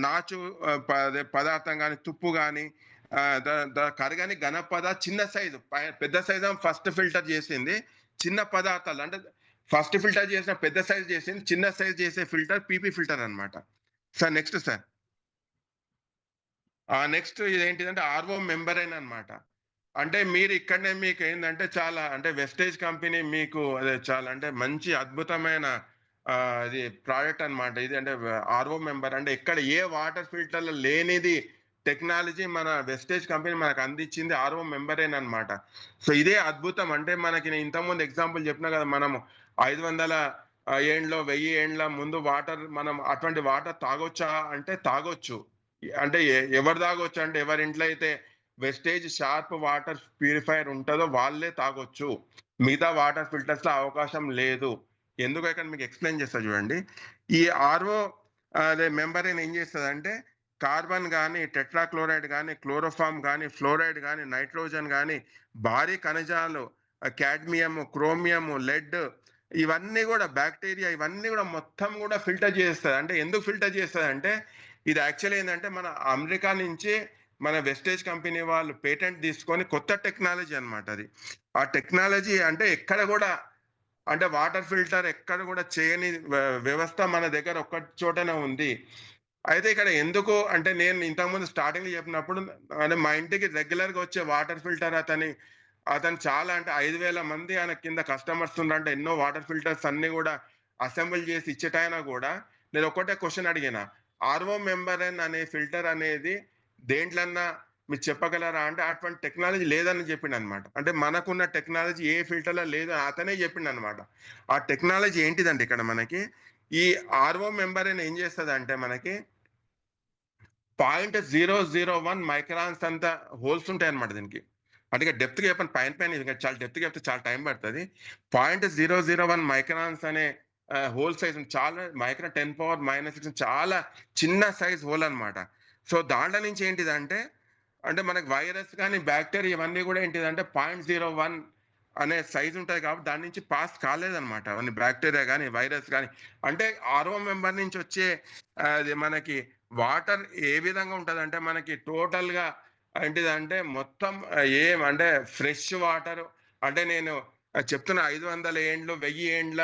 నాచు పదార్థం కానీ, తుప్పు కానీ, కరగని ఘన చిన్న సైజు, పెద్ద సైజు ఫస్ట్ ఫిల్టర్ చేసింది. చిన్న పదార్థాలు అంటే ఫస్ట్ ఫిల్టర్ చేసిన పెద్ద సైజ్ చేసింది, చిన్న సైజ్ చేసే ఫిల్టర్ పీపీ ఫిల్టర్ అనమాట. సార్ నెక్స్ట్ సార్, నెక్స్ట్ ఇదేంటిదంటే ఆర్ఓ మెంబరైన్ అనమాట. అంటే మీరు ఇక్కడనే మీకు ఏంటంటే చాలా అంటే వెస్టేజ్ కంపెనీ మీకు అదే చాలా అంటే మంచి అద్భుతమైన ఇది ప్రోడక్ట్ అనమాట. ఇది అంటే ఆర్ఓ మెంబర్ అంటే ఇక్కడ ఏ వాటర్ ఫిల్టర్లో లేనిది టెక్నాలజీ మన వెస్టేజ్ కంపెనీ మనకు అందించింది ఆర్ఓ మెంబరైన్ అనమాట. సో ఇదే అద్భుతం. అంటే మనకి నేను ఇంతకుముందు ఎగ్జాంపుల్ చెప్పినా కదా, మనము 500 ఏండ్లో 1000 ఏండ్ల ముందు వాటర్, మనం అటువంటి వాటర్ తాగొచ్చా అంటే తాగొచ్చు. అంటే ఎవరు తాగొచ్చు అంటే ఎవరి ఇంట్లో అయితే వెస్టేజ్ షార్ప్ వాటర్ ప్యూరిఫైయర్ ఉంటుందో వాళ్ళే తాగొచ్చు. మిగతా వాటర్ ఫిల్టర్స్ లో అవకాశం లేదు. ఎందుకు ఇక్కడ మీకు ఎక్స్ప్లెయిన్ చేస్తా చూడండి. ఈ ఆర్ఓ అదే మెంబరైన్ ఏం చేస్తుంది అంటే కార్బన్ కానీ, టెట్రాక్లోరైడ్ కానీ, క్లోరోఫామ్ కానీ, ఫ్లోరైడ్ కానీ, నైట్రోజన్ కానీ, భారీ ఖనిజాలు, కాడ్మియం, క్రోమియం, లెడ్, ఇవన్నీ కూడా బ్యాక్టీరియా, ఇవన్నీ కూడా మొత్తం కూడా ఫిల్టర్ చేస్తుంది. అంటే ఎందుకు ఫిల్టర్ చేస్తుంది అంటే ఇది యాక్చువల్లీ ఏంటంటే మన అమెరికా నుంచి మన వెస్టేజ్ కంపెనీ వాళ్ళు పేటెంట్ తీసుకొని కొత్త టెక్నాలజీ అనమాట. అది ఆ టెక్నాలజీ అంటే ఎక్కడ కూడా అంటే వాటర్ ఫిల్టర్ ఎక్కడ కూడా చేయని వ్యవస్థ మన దగ్గర ఒక్క చోటనే ఉంది. అయితే ఇక్కడ ఎందుకు అంటే నేను ఇంతకుముందు స్టార్టింగ్ చెప్పినప్పుడు అంటే మా ఇంటికి రెగ్యులర్గా వచ్చే వాటర్ ఫిల్టర్ అతను చాలా అంటే 5000 మంది ఆయన కింద కస్టమర్స్ ఉన్నారంటే ఎన్నో వాటర్ ఫిల్టర్స్ అన్ని కూడా అసెంబుల్ చేసి ఇచ్చేటైనా కూడా నేను ఒకటే క్వశ్చన్ అడిగిన, ఆర్ఓ మెంబరైన్ అనే ఫిల్టర్ అనేది దేంట్లన్నా మీరు చెప్పగలరా అంటే అటువంటి టెక్నాలజీ లేదని చెప్పిండు అనమాట. అంటే మనకున్న టెక్నాలజీ ఏ ఫిల్టర్లో లేదు అతనే చెప్పిండు అనమాట. ఆ టెక్నాలజీ ఏంటిదంటే ఇక్కడ మనకి ఈ ఆర్ఓ మెంబరైన్ ఏం చేస్తుంది అంటే మనకి 0.001 మైక్రాన్స్ అంత హోల్స్ ఉంటాయి అనమాట దీనికి. అంటే డెప్త్గా చెప్పండి, పైన చాలా డెప్త్గా చెప్తే చాలా టైం పడుతుంది. 0.001 మైక్రాన్స్ అనే హోల్ సైజ్ చాలా మైక్రా 10⁻⁻⁶ చాలా చిన్న సైజ్ హోల్ అనమాట. సో దాంట్లో నుంచి ఏంటిదంటే అంటే మనకి వైరస్ కానీ బ్యాక్టీరియా ఇవన్నీ కూడా ఏంటిదంటే 0.01 అనే సైజ్ ఉంటుంది కాబట్టి దాని నుంచి పాస్ కాలేదనమాట. అవన్నీ బ్యాక్టీరియా కానీ వైరస్ కానీ. అంటే ఆర్ఓ మెంబర్ నుంచి వచ్చే అది మనకి వాటర్ ఏ విధంగా ఉంటుంది అంటే మనకి టోటల్గా ఏంటిదంటే మొత్తం అంటే ఫ్రెష్ వాటర్. అంటే నేను చెప్తున్న 500 ఏండ్లు 1000 ఏండ్ల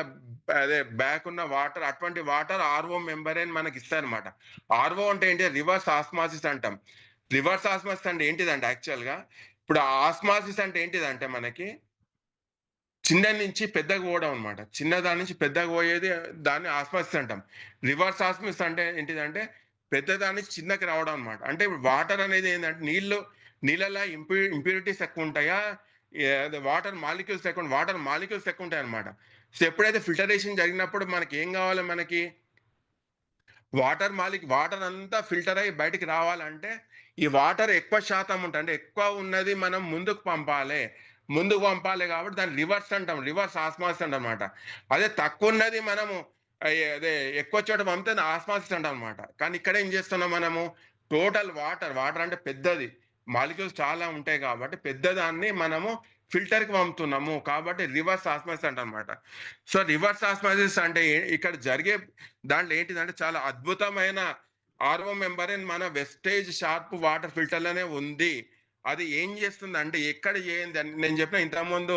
అదే బ్యాక్ ఉన్న వాటర్, అటువంటి వాటర్ ఆర్ఓ మెంబరైన్ మనకి ఇస్తారనమాట. ఆర్ఓ అంటే ఏంటి, రివర్స్ ఆస్మాసిస్ అంటాం. రివర్స్ ఆస్మాసిస్ అంటే ఏంటిదంటే యాక్చువల్గా ఇప్పుడు ఆస్మాసిస్ అంటే ఏంటిదంటే మనకి చిన్న నుంచి పెద్దగా పోవడం అనమాట. చిన్న దాని నుంచి పెద్దగా పోయేది దాన్ని ఆస్మాసిస్ అంటాం. రివర్స్ ఆస్మాసిస్ అంటే ఏంటిదంటే పెద్ద దాని నుంచి చిన్నకి రావడం అనమాట. అంటే ఇప్పుడు వాటర్ అనేది ఏందంటే నీళ్ళలో ఇంప్యూరిటీస్ ఎక్కువ ఉంటాయా? అదే వాటర్ మాలిక్యూల్స్ ఎక్కువ ఉంటాయి అనమాట. సో ఎప్పుడైతే ఫిల్టరేషన్ జరిగినప్పుడు మనకి ఏం కావాలి మనకి? వాటర్ అంతా ఫిల్టర్ అయ్యి బయటికి రావాలంటే ఈ వాటర్ ఎక్కువ శాతం ఉంటుంది. అంటే ఎక్కువ ఉన్నది మనం ముందుకు పంపాలి కాబట్టి దాన్ని రివర్స్ ఆస్మాసిస్ అంటాం అనమాట. అదే తక్కువ ఉన్నది మనము అదే ఎక్కువ చోట పంపితే ఆస్మాసిస్ అంటాం అనమాట. కానీ ఇక్కడ ఏం చేస్తున్నాం మనము? టోటల్ వాటర్ అంటే పెద్దది, మాలిక్యూల్స్ చాలా ఉంటాయి కాబట్టి పెద్దదాన్ని మనము ఫిల్టర్ కి పంపుతున్నాము కాబట్టి రివర్స్ ఆస్మాసిస్ అంటాం అనమాట. సో రివర్స్ ఆస్మాసిస్ అంటే ఇక్కడ జరిగే దాంట్లో ఏంటిదంటే చాలా అద్భుతమైన ఆర్ఓ మెంబరేన్ మన వెస్టేజ్ షార్ప్ వాటర్ ఫిల్టర్లోనే ఉంది. అది ఏం చేస్తుందంటే ఎక్కడ చేయండి నేను చెప్పిన ఇంతకుముందు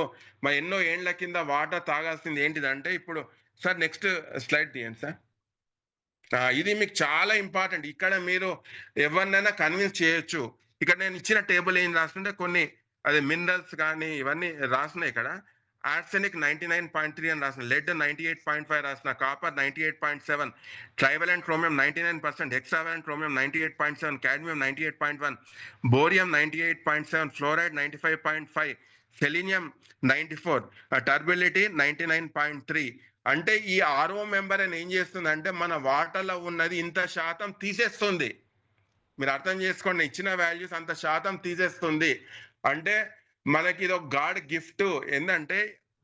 ఎన్నో ఏండ్ల కింద వాటర్ తాగాల్సింది ఏంటిదంటే ఇప్పుడు సార్ నెక్స్ట్ స్లైడ్ తీయండి సార్. ఇది మీకు చాలా ఇంపార్టెంట్. ఇక్కడ మీరు ఎవరినైనా కన్విన్స్ చేయొచ్చు. ఇక్కడ నేను ఇచ్చిన టేబుల్ ఏం రాస్తుంటే కొన్ని అదే మినరల్స్ కానీ ఇవన్నీ రాస్తున్నాయి ఇక్కడ. ఆర్సెనిక్ 99.3 అని రాసిన, లెడ్ 98.5 రాసిన, copper 98.7, trivalent chromium 99%, hexavalent chromium 98.7, cadmium 98.1, barium 98.7, fluoride 95.5, selenium 94, turbidity 99.3. అంటే ఈ ఆర్ఓ మెంబర్ అని ఏం చేస్తుందంటే మన వాటర్లో ఉన్నది ఇంత శాతం తీసేస్తుంది. మీరు అర్థం చేసుకోండి, ఇచ్చిన వాల్యూస్ అంత శాతం తీసేస్తుంది. అంటే మనకి ఇది ఒక గాడ్ గిఫ్ట్. ఏంటంటే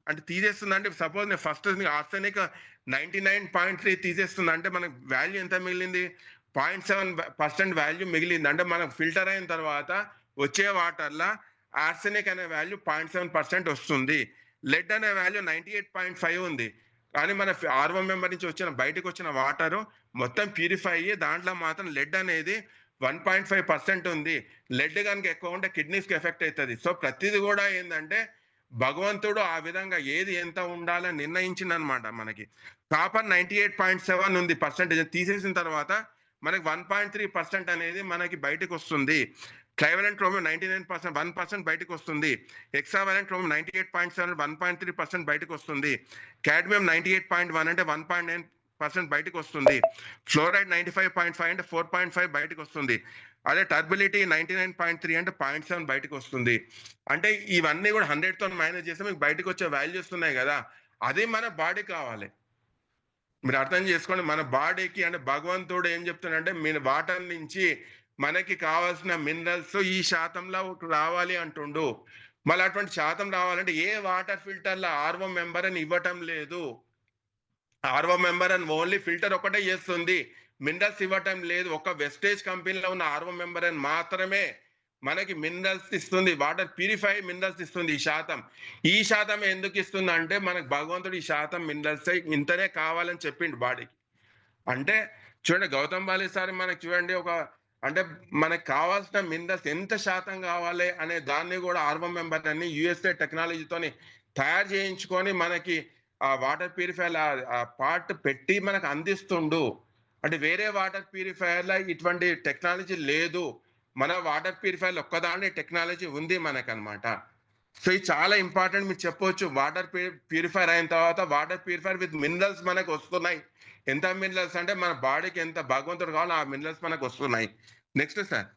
అంటే తీసేస్తుంది అంటే సపోజ్ నేను ఫస్ట్ ఆర్సెనిక్ 99.3 తీసేస్తుంది అంటే మనకు వాల్యూ ఎంత మిగిలింది? 0.7% వాల్యూ మిగిలింది. అంటే మనకు ఫిల్టర్ అయిన తర్వాత వచ్చే వాటర్లో ఆర్సెనిక్ అనే వాల్యూ 0.7% వస్తుంది. లెడ్ అనే వాల్యూ 98.5 ఉంది. కానీ మన ఆర్ఓ మెంబర్ నుంచి బయటకు వచ్చిన వాటర్ మొత్తం ప్యూరిఫై అయ్యి దాంట్లో మాత్రం లెడ్ అనేది 1.5% ఉంది. లెడ్ కనుక ఎక్కువ ఉంటే కిడ్నీస్కి ఎఫెక్ట్ అవుతుంది. సో ప్రతిది కూడా ఏంటంటే భగవంతుడు ఆ విధంగా ఏది ఎంత ఉండాలని నిర్ణయించింది అనమాట. మనకి కాపర్ 98.7 ఉంది పర్సెంటేజ్, తీసేసిన తర్వాత మనకి 1.3% అనేది మనకి బయటకు వస్తుంది. ట్రైవలెంట్ క్రోమియం 99% 1% బయటకు వస్తుంది. హెక్సావలెంట్ క్రోమియం 98.7 1.3% బయటకు వస్తుంది. కాడ్మియం 98.1 అంటే 1.9% బయటకు వస్తుంది. ఫ్లోరైడ్ 95.5 అంటే 4.5 బయటకు వస్తుంది. అదే టర్బిలిటీ 99.3 అంటే 0.7 బయటకు వస్తుంది. అంటే ఇవన్నీ కూడా 100తో మైనస్ చేస్తే మీకు బయటకు వచ్చే వాల్యూస్ ఉన్నాయి కదా, అది మన బాడీ కావాలి. మీరు అర్థం చేసుకోండి, మన బాడీకి అంటే భగవంతుడు ఏం చెప్తున్నాడంటే మీ వాటర్ నుంచి మనకి కావాల్సిన మినరల్స్ ఈ శాతంలో రావాలి అంటుండు. మళ్ళీ అటువంటి శాతం రావాలంటే ఏ వాటర్ ఫిల్టర్లో ఆర్ఓ మెంబర్ అని ఇవ్వటం లేదు. ఆర్ఓ మెంబర్ అని ఓన్లీ ఫిల్టర్ ఒకటే చేస్తుంది, మినరల్స్ ఇవ్వటం లేదు. ఒక వెస్టేజ్ కంపెనీలో ఉన్న ఆర్ఓ మెంబర్ అని మాత్రమే మనకి మినరల్స్ ఇస్తుంది, వాటర్ ప్యూరిఫై మినరల్స్ ఇస్తుంది. ఈ శాతం ఎందుకు ఇస్తుంది అంటే మనకు భగవంతుడు ఈ శాతం మినరల్స్ ఇంతనే కావాలని చెప్పిండు బాడీకి. అంటే చూడండి గౌతమ్ బాలి సార్ మనకి చూడండి ఒక అంటే మనకు కావాల్సిన మినరల్స్ ఎంత శాతం కావాలి అనే దాన్ని కూడా ఆర్ఓ మెంబర్ అని యుఎస్ఏ టెక్నాలజీతోని తయారు చేయించుకొని మనకి ఆ వాటర్ ప్యూరిఫైర్ ఆ పార్ట్ పెట్టి మనకు అందిస్తుండు. అంటే వేరే వాటర్ ప్యూరిఫైయర్లో ఇటువంటి టెక్నాలజీ లేదు, మన వాటర్ ప్యూరిఫైర్ ఒక్కదాని టెక్నాలజీ ఉంది మనకనమాట. సో ఇది చాలా ఇంపార్టెంట్. మీరు చెప్పొచ్చు వాటర్ ప్యూరిఫైర్ అయిన తర్వాత వాటర్ ప్యూరిఫైర్ విత్ మినరల్స్ మనకు వస్తున్నాయి. ఎంత మినరల్స్ అంటే మన బాడీకి ఎంత భగవంతుడు కావాలో ఆ మినరల్స్ మనకు వస్తున్నాయి. నెక్స్ట్ సార్,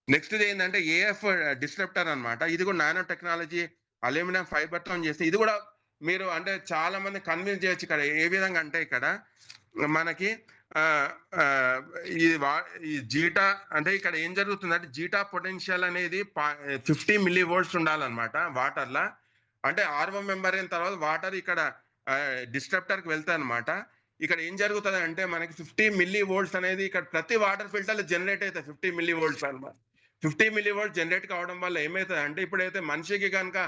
నెక్స్ట్ ఏంటంటే ఏఎఫ్ డిస్ట్రప్టర్ అనమాట. ఇది కూడా నానో టెక్నాలజీ అల్యూమినియం ఫైబర్తో చేస్తే ఇది కూడా మీరు అంటే చాలా మంది కన్విన్స్ చేయొచ్చు. ఇక్కడ ఏ విధంగా అంటే ఇక్కడ మనకి ఈ జీటా అంటే ఇక్కడ ఏం జరుగుతుందంటే జీటా పొటెన్షియల్ అనేది 50 millivolts ఉండాలన్నమాట వాటర్లా. అంటే ఆర్ఓ మెంబర్ అయిన తర్వాత వాటర్ ఇక్కడ డిస్ట్రప్టర్కి వెళ్తాయి అనమాట. ఇక్కడ ఏం జరుగుతుంది అంటే మనకి 50 millivolts అనేది ఇక్కడ ప్రతి వాటర్ ఫిల్టర్లో జనరేట్ అవుతాయి 50 millivolts అనమాట. 50 millivolts జనరేట్ కావడం వల్ల ఏమవుతుంది అంటే ఇప్పుడైతే మనిషికి కనుక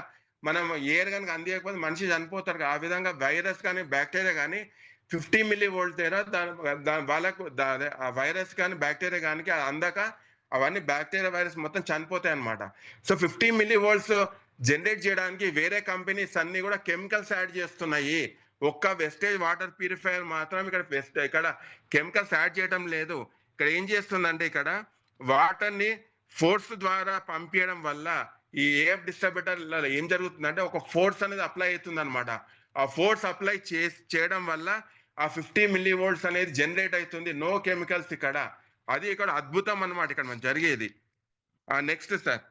మనం ఎయిర్ కనుక అందియకపోతే మనిషి చనిపోతారు. ఆ విధంగా వైరస్ కానీ బ్యాక్టీరియా కానీ 50 millivolts దగ్గర వాళ్ళకు ఆ వైరస్ కానీ బ్యాక్టీరియా కానీ అందక అవన్నీ బ్యాక్టీరియా వైరస్ మొత్తం చనిపోతాయి అనమాట. సో 50 millivolts జనరేట్ చేయడానికి వేరే కంపెనీస్ అన్ని కూడా కెమికల్స్ యాడ్ చేస్తున్నాయి. ఒక్క వెస్టేజ్ వాటర్ ప్యూరిఫైయర్ మాత్రం ఇక్కడ కెమికల్స్ యాడ్ చేయడం లేదు. ఇక్కడ ఏం చేస్తుందంటే ఇక్కడ వాటర్ని ఫోర్స్ ద్వారా పంపించడం వల్ల ఈ ఏఎఫ్ డిస్ట్రిబ్యూటర్ ఏం జరుగుతుందంటే ఒక ఫోర్స్ అనేది అప్లై అవుతుంది అనమాట. ఆ ఫోర్స్ అప్లై చేయడం వల్ల ఆ 50 మిల్లీ వోల్ట్స్ అనేది జనరేట్ అవుతుంది. నో కెమికల్స్ ఇక్కడ. అది ఇక్కడ అద్భుతం అనమాట ఇక్కడ మనకు జరిగేది. Next sir,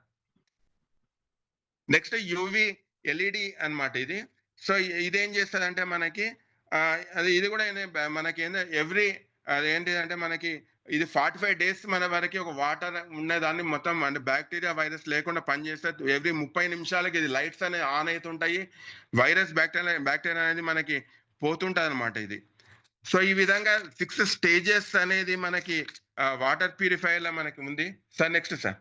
next UV LED అన్నమాట ఇది. సో ఇదేం చేస్తుందంటే మనకి అది ఇది కూడా మనకి ఎవ్రీ అదేంటి అంటే మనకి ఇది 45 డేస్ మన వరకు ఒక వాటర్ ఉన్నదాన్ని మొత్తం అంటే బ్యాక్టీరియా వైరస్ లేకుండా పనిచేస్తే ఎవ్రీ 30 నిమిషాలకి ఇది లైట్స్ అనేవి ఆన్ అవుతుంటాయి. వైరస్ బ్యాక్టీరియా అనేది మనకి పోతుంటది అనమాట ఇది. సో ఈ విధంగా 6 స్టేజెస్ అనేది మనకి వాటర్ ప్యూరిఫైయర్ లో మనకి ఉంది. సార్ నెక్స్ట్ సార్,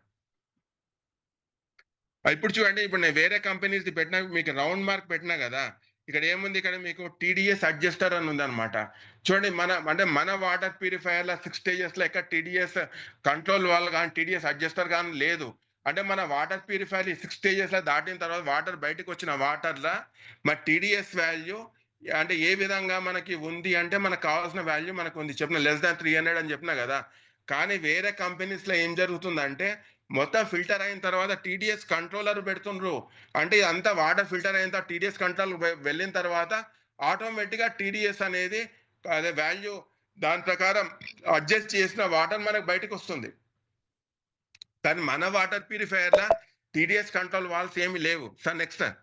ఇప్పుడు చూడండి, ఇప్పుడు నేను వేరే కంపెనీస్ పెట్టినా మీకు రౌండ్ మార్క్ పెట్టినా కదా, ఇక్కడ ఏముంది, ఇక్కడ మీకు టీడీఎస్ అడ్జస్టర్ అని ఉంది అనమాట. చూడండి, మన వాటర్ ప్యూరిఫైయర్ లో 6 స్టేజెస్ లో ఎక్కడ టీడీఎస్ కంట్రోల్ వాల్ కానీ టీడీఎస్ అడ్జస్టర్ కానీ లేదు. అంటే మన వాటర్ ప్యూరిఫైయర్ 6 స్టేజెస్ లో దాటిన తర్వాత వాటర్ బయటకు వచ్చిన వాటర్ లా మన టీడీఎస్ వాల్యూ అంటే ఏ విధంగా మనకి ఉంది అంటే మనకు కావాల్సిన వాల్యూ మనకు ఉంది. చెప్పిన లెస్ దాన్ 300 అని చెప్పినా కదా. కానీ వేరే కంపెనీస్ లో ఏం జరుగుతుందంటే మొత్తం ఫిల్టర్ అయిన తర్వాత టీడీఎస్ కంట్రోలర్ పెడుతుండ్రు. అంటే అంతా వాటర్ ఫిల్టర్ అయిన తర్వాత టీడీఎస్ కంట్రోల్ వెళ్ళిన తర్వాత ఆటోమేటిక్ గా టీడీఎస్ అనేది అదే వాల్యూ దాని ప్రకారం అడ్జస్ట్ చేసిన వాటర్ మనకు బయటకు వస్తుంది. కానీ మన వాటర్ ప్యూరిఫైయర్ లా టీడీఎస్ కంట్రోల్ వాల్స్ ఏమి లేవు. సార్ నెక్స్ట్ సార్,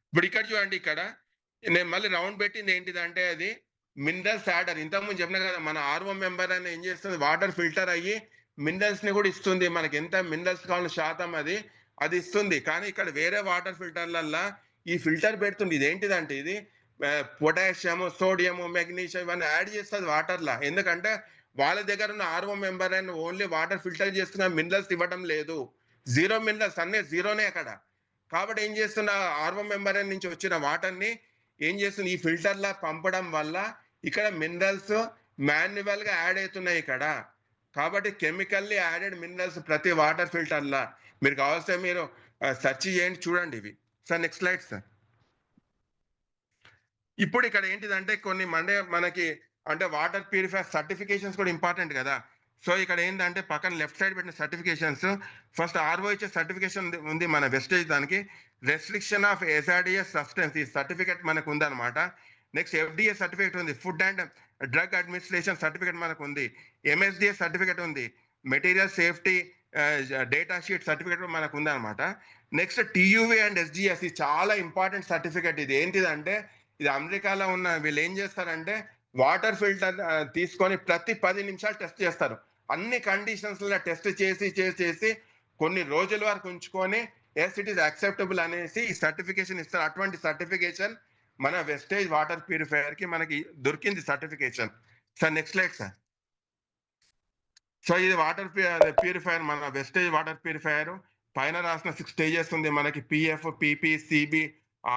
ఇప్పుడు ఇక్కడ చూడండి, ఇక్కడ నేను మళ్ళీ రౌండ్ పెట్టింది ఏంటిదంటే అది మినరల్స్ యాడర్. ఇంతకుముందు చెప్పిన కదా, మన ఆర్ఓ మెంబర్ అని ఏం చేస్తుంది, వాటర్ ఫిల్టర్ అయ్యి మినరల్స్ ని కూడా ఇస్తుంది. మనకి ఎంత మినరల్స్ కావాలని శాతం అది ఇస్తుంది. కానీ ఇక్కడ వేరే వాటర్ ఫిల్టర్లల్లా ఈ ఫిల్టర్ పెడుతుంది. ఇది ఏంటిదంటే ఇది పొటాషియము, సోడియము, మెగ్నీషియం ఇవన్నీ యాడ్ చేస్తుంది వాటర్లా. ఎందుకంటే వాళ్ళ దగ్గర ఉన్న ఆర్ఓ మెంబర్ అని ఓన్లీ వాటర్ ఫిల్టర్ చేస్తున్న మినరల్స్ ఇవ్వడం లేదు. జీరో మినరల్స్, అన్నీ జీరోనే అక్కడ. కాబట్టి ఏం చేస్తున్న ఆర్ఓ మెంబర్ నుంచి వచ్చిన వాటర్ ని ఏం చేస్తుంది, ఈ ఫిల్టర్ లా పంపడం వల్ల ఇక్కడ మినరల్స్ మాన్యువల్ గా యాడ్ అవుతున్నాయి ఇక్కడ. కాబట్టి కెమికల్లీ యాడెడ్ మినరల్స్ ప్రతి వాటర్ ఫిల్టర్ లా మీరు కావాల్సిన మీరు సెర్చ్ చేయండి, చూడండి ఇవి. Sir next slide sir. ఇప్పుడు ఇక్కడ ఏంటిదంటే కొన్ని మనకి అంటే వాటర్ ప్యూరిఫైయర్ సర్టిఫికేషన్స్ కూడా ఇంపార్టెంట్ కదా. సో ఇక్కడ ఏంటంటే పక్కన లెఫ్ట్ సైడ్ పెట్టిన సర్టిఫికేషన్స్, ఫస్ట్ ఆర్ఓ ఇచ్చే సర్టిఫికేషన్ ఉంది మన వెస్టేజ్ దానికి. రెస్ట్రిక్షన్ ఆఫ్ ఎస్ఆర్డిఎస్ సబ్స్టెన్స్ ఈ సర్టిఫికేట్ మనకు ఉందన్నమాట. నెక్స్ట్ ఎఫ్డిఏ సర్టిఫికేట్ ఉంది, food and drug administration certificate మనకు ఉంది, ఎంఎస్డిఏ సర్టిఫికేట్ ఉంది, material safety data sheet certificate మనకు ఉంది అనమాట. నెక్స్ట్ టీయూవి అండ్ ఎస్జిఎస్ చాలా ఇంపార్టెంట్ సర్టిఫికేట్. ఇది ఏంటిదంటే ఇది అమెరికాలో ఉన్న వీళ్ళు ఏం చేస్తారంటే వాటర్ ఫిల్టర్ తీసుకొని ప్రతి 10 నిమిషాలు టెస్ట్ చేస్తారు. అన్ని కండిషన్స్ లో టెస్ట్ చేసి కొన్ని రోజుల వరకు ఉంచుకొని ఎస్ ఇట్ ఈస్ యాక్సెప్టబుల్ అనేసి ఈ సర్టిఫికేషన్ ఇస్తారు. అటువంటి సర్టిఫికేషన్ మన వెస్టేజ్ వాటర్ ప్యూరిఫైయర్ కి మనకి దొరికింది certification. Sir next slide sir. So ఇది వాటర్ ప్యూరిఫైయర్, మన వెస్టేజ్ వాటర్ ప్యూరిఫైయర్ పైన రాసిన 6 స్టేజెస్ ఉంది మనకి, PF, PP, CB,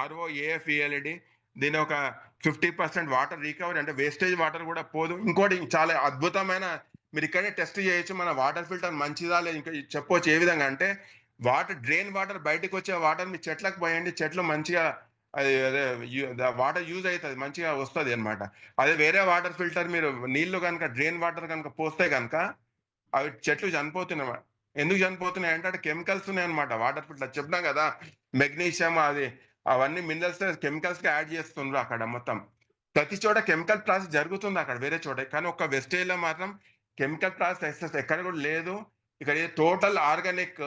RO, AF, ELED. దీని ఒక 50% వాటర్ రికవరీ అంటే వేస్టేజ్ వాటర్ కూడా పోదు. ఇంకోటి చాలా అద్భుతమైన, మీరు ఇక్కడే టెస్ట్ చేయొచ్చు మన వాటర్ ఫిల్టర్ మంచిదా లేదు ఇంకా చెప్పొచ్చు. ఏ విధంగా అంటే వాటర్ డ్రైన్ వాటర్ బయటకు వచ్చే వాటర్ మీ చెట్లకు పోయండి, చెట్లు మంచిగా అది అదే వాటర్ యూజ్ అవుతుంది, మంచిగా వస్తుంది అనమాట. అదే వేరే వాటర్ ఫిల్టర్ మీరు నీళ్లు కనుక డ్రైన్ వాటర్ కనుక పోస్తే కనుక అవి చెట్లు చనిపోతున్నాయి. ఎందుకు చనిపోతున్నాయి అంటే కెమికల్స్ ఉన్నాయి అనమాట వాటర్ ఫిల్టర్. చెప్పినా కదా మెగ్నీషియం అది అవన్నీ మినరల్స్ కెమికల్స్ కి యాడ్ చేస్తుండ్రు అక్కడ. మొత్తం ప్రతి చోట కెమికల్ ప్రాసెస్ జరుగుతుంది అక్కడ వేరే చోట, కానీ ఒక్క వెస్టేజ్ లో మాత్రం కెమికల్ ప్రాసెస్ ఎక్కడ కూడా లేదు. ఇక్కడ టోటల్ ఆర్గానిక్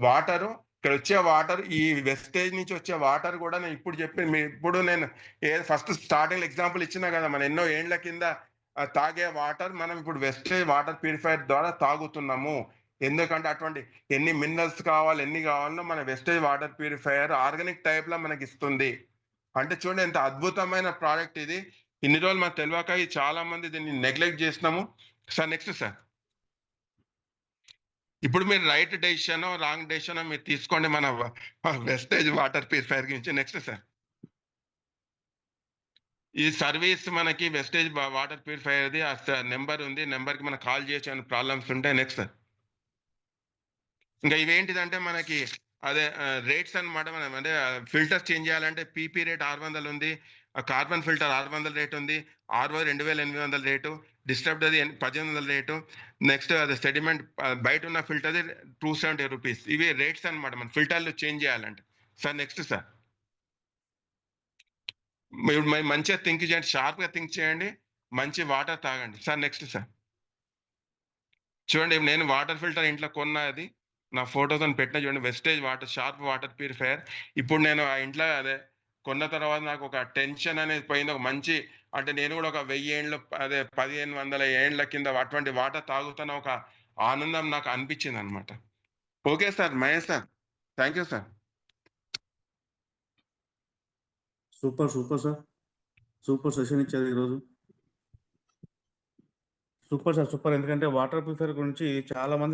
వాటర్, ఇక్కడ వచ్చే వాటర్, ఈ వెస్టేజ్ నుంచి వచ్చే వాటర్ కూడా నేను ఇప్పుడు నేను ఫస్ట్ స్టార్టింగ్ ఎగ్జాంపుల్ ఇచ్చినా కదా, మన ఎన్నో ఏండ్ల కింద తాగే వాటర్ మనం ఇప్పుడు వెస్టేజ్ వాటర్ ప్యూరిఫైయర్ ద్వారా తాగుతున్నాము. ఎందుకంటే అటువంటి ఎన్ని మినరల్స్ కావాలి ఎన్ని కావాలనో మన wastage water purifier organic type లో మనకి ఇస్తుంది. అంటే చూడండి ఎంత అద్భుతమైన ప్రోడక్ట్ ఇది. ఇన్ని రోజులు మనకు తెలియక చాలా మంది దీన్ని నెగ్లెక్ట్ చేసినాము. Sir next sir. ఇప్పుడు మీరు రైట్ డెసిషన్ రాంగ్ డెసిషన్ మీరు తీసుకోండి మన వెస్టేజ్ వాటర్ ప్యూరిఫైయర్ గురించి. Next sir. ఈ సర్వీస్ మనకి వెస్టేజ్ వాటర్ ప్యూరిఫైయర్ది నెంబర్ ఉంది, నెంబర్కి మనం కాల్ చేయొచ్చు ప్రాబ్లమ్స్ ఉంటాయి. Next sir. ఇంకా ఇవేంటిదంటే మనకి అదే రేట్స్ అనమాట. మనం అంటే ఫిల్టర్స్ చేంజ్ చేయాలంటే పీపీ రేట్ 600 ఉంది, కార్బన్ ఫిల్టర్ 600 రేట్ ఉంది, ఆర్ఓ 2800 రేటు, డిస్టర్బ్డ్ అది 1800 రేటు. నెక్స్ట్ అది సెడిమెంట్ బయట ఉన్న ఫిల్టర్ది 270 రూపీస్. ఇవి రేట్స్ అనమాట మన ఫిల్టర్లు చేంజ్ చేయాలంటే. సార్ నెక్స్ట్ సార్, మీరు మంచిగా థింక్ చేయండి, షార్ప్గా థింక్ చేయండి, మంచి వాటర్ తాగండి. సార్ నెక్స్ట్ సార్, చూడండి నేను వాటర్ ఫిల్టర్ ఇంట్లో కొన్నా, అది నా ఫోటోస్ అని పెట్టిన చూడండి, Vestige water Sharp water purifier. ఇప్పుడు నేను ఆ ఇంట్లో అదే కొన్న తర్వాత నాకు ఒక టెన్షన్ అనేది పోయింది. ఒక మంచి, అంటే నేను కూడా ఒక 1000 ఏండ్లు అదే 1500 ఏండ్ల కింద అటువంటి వాటర్ తాగుతున్న ఒక ఆనందం నాకు అనిపించింది అనమాట. Okay sir, Mahesh sir, thank you sir. Super super sir, super session ఇచ్చారు ఈరోజు. Super sir, super. ఎందుకంటే వాటర్ ప్యూరిఫైయర్ గురించి చాలా మంది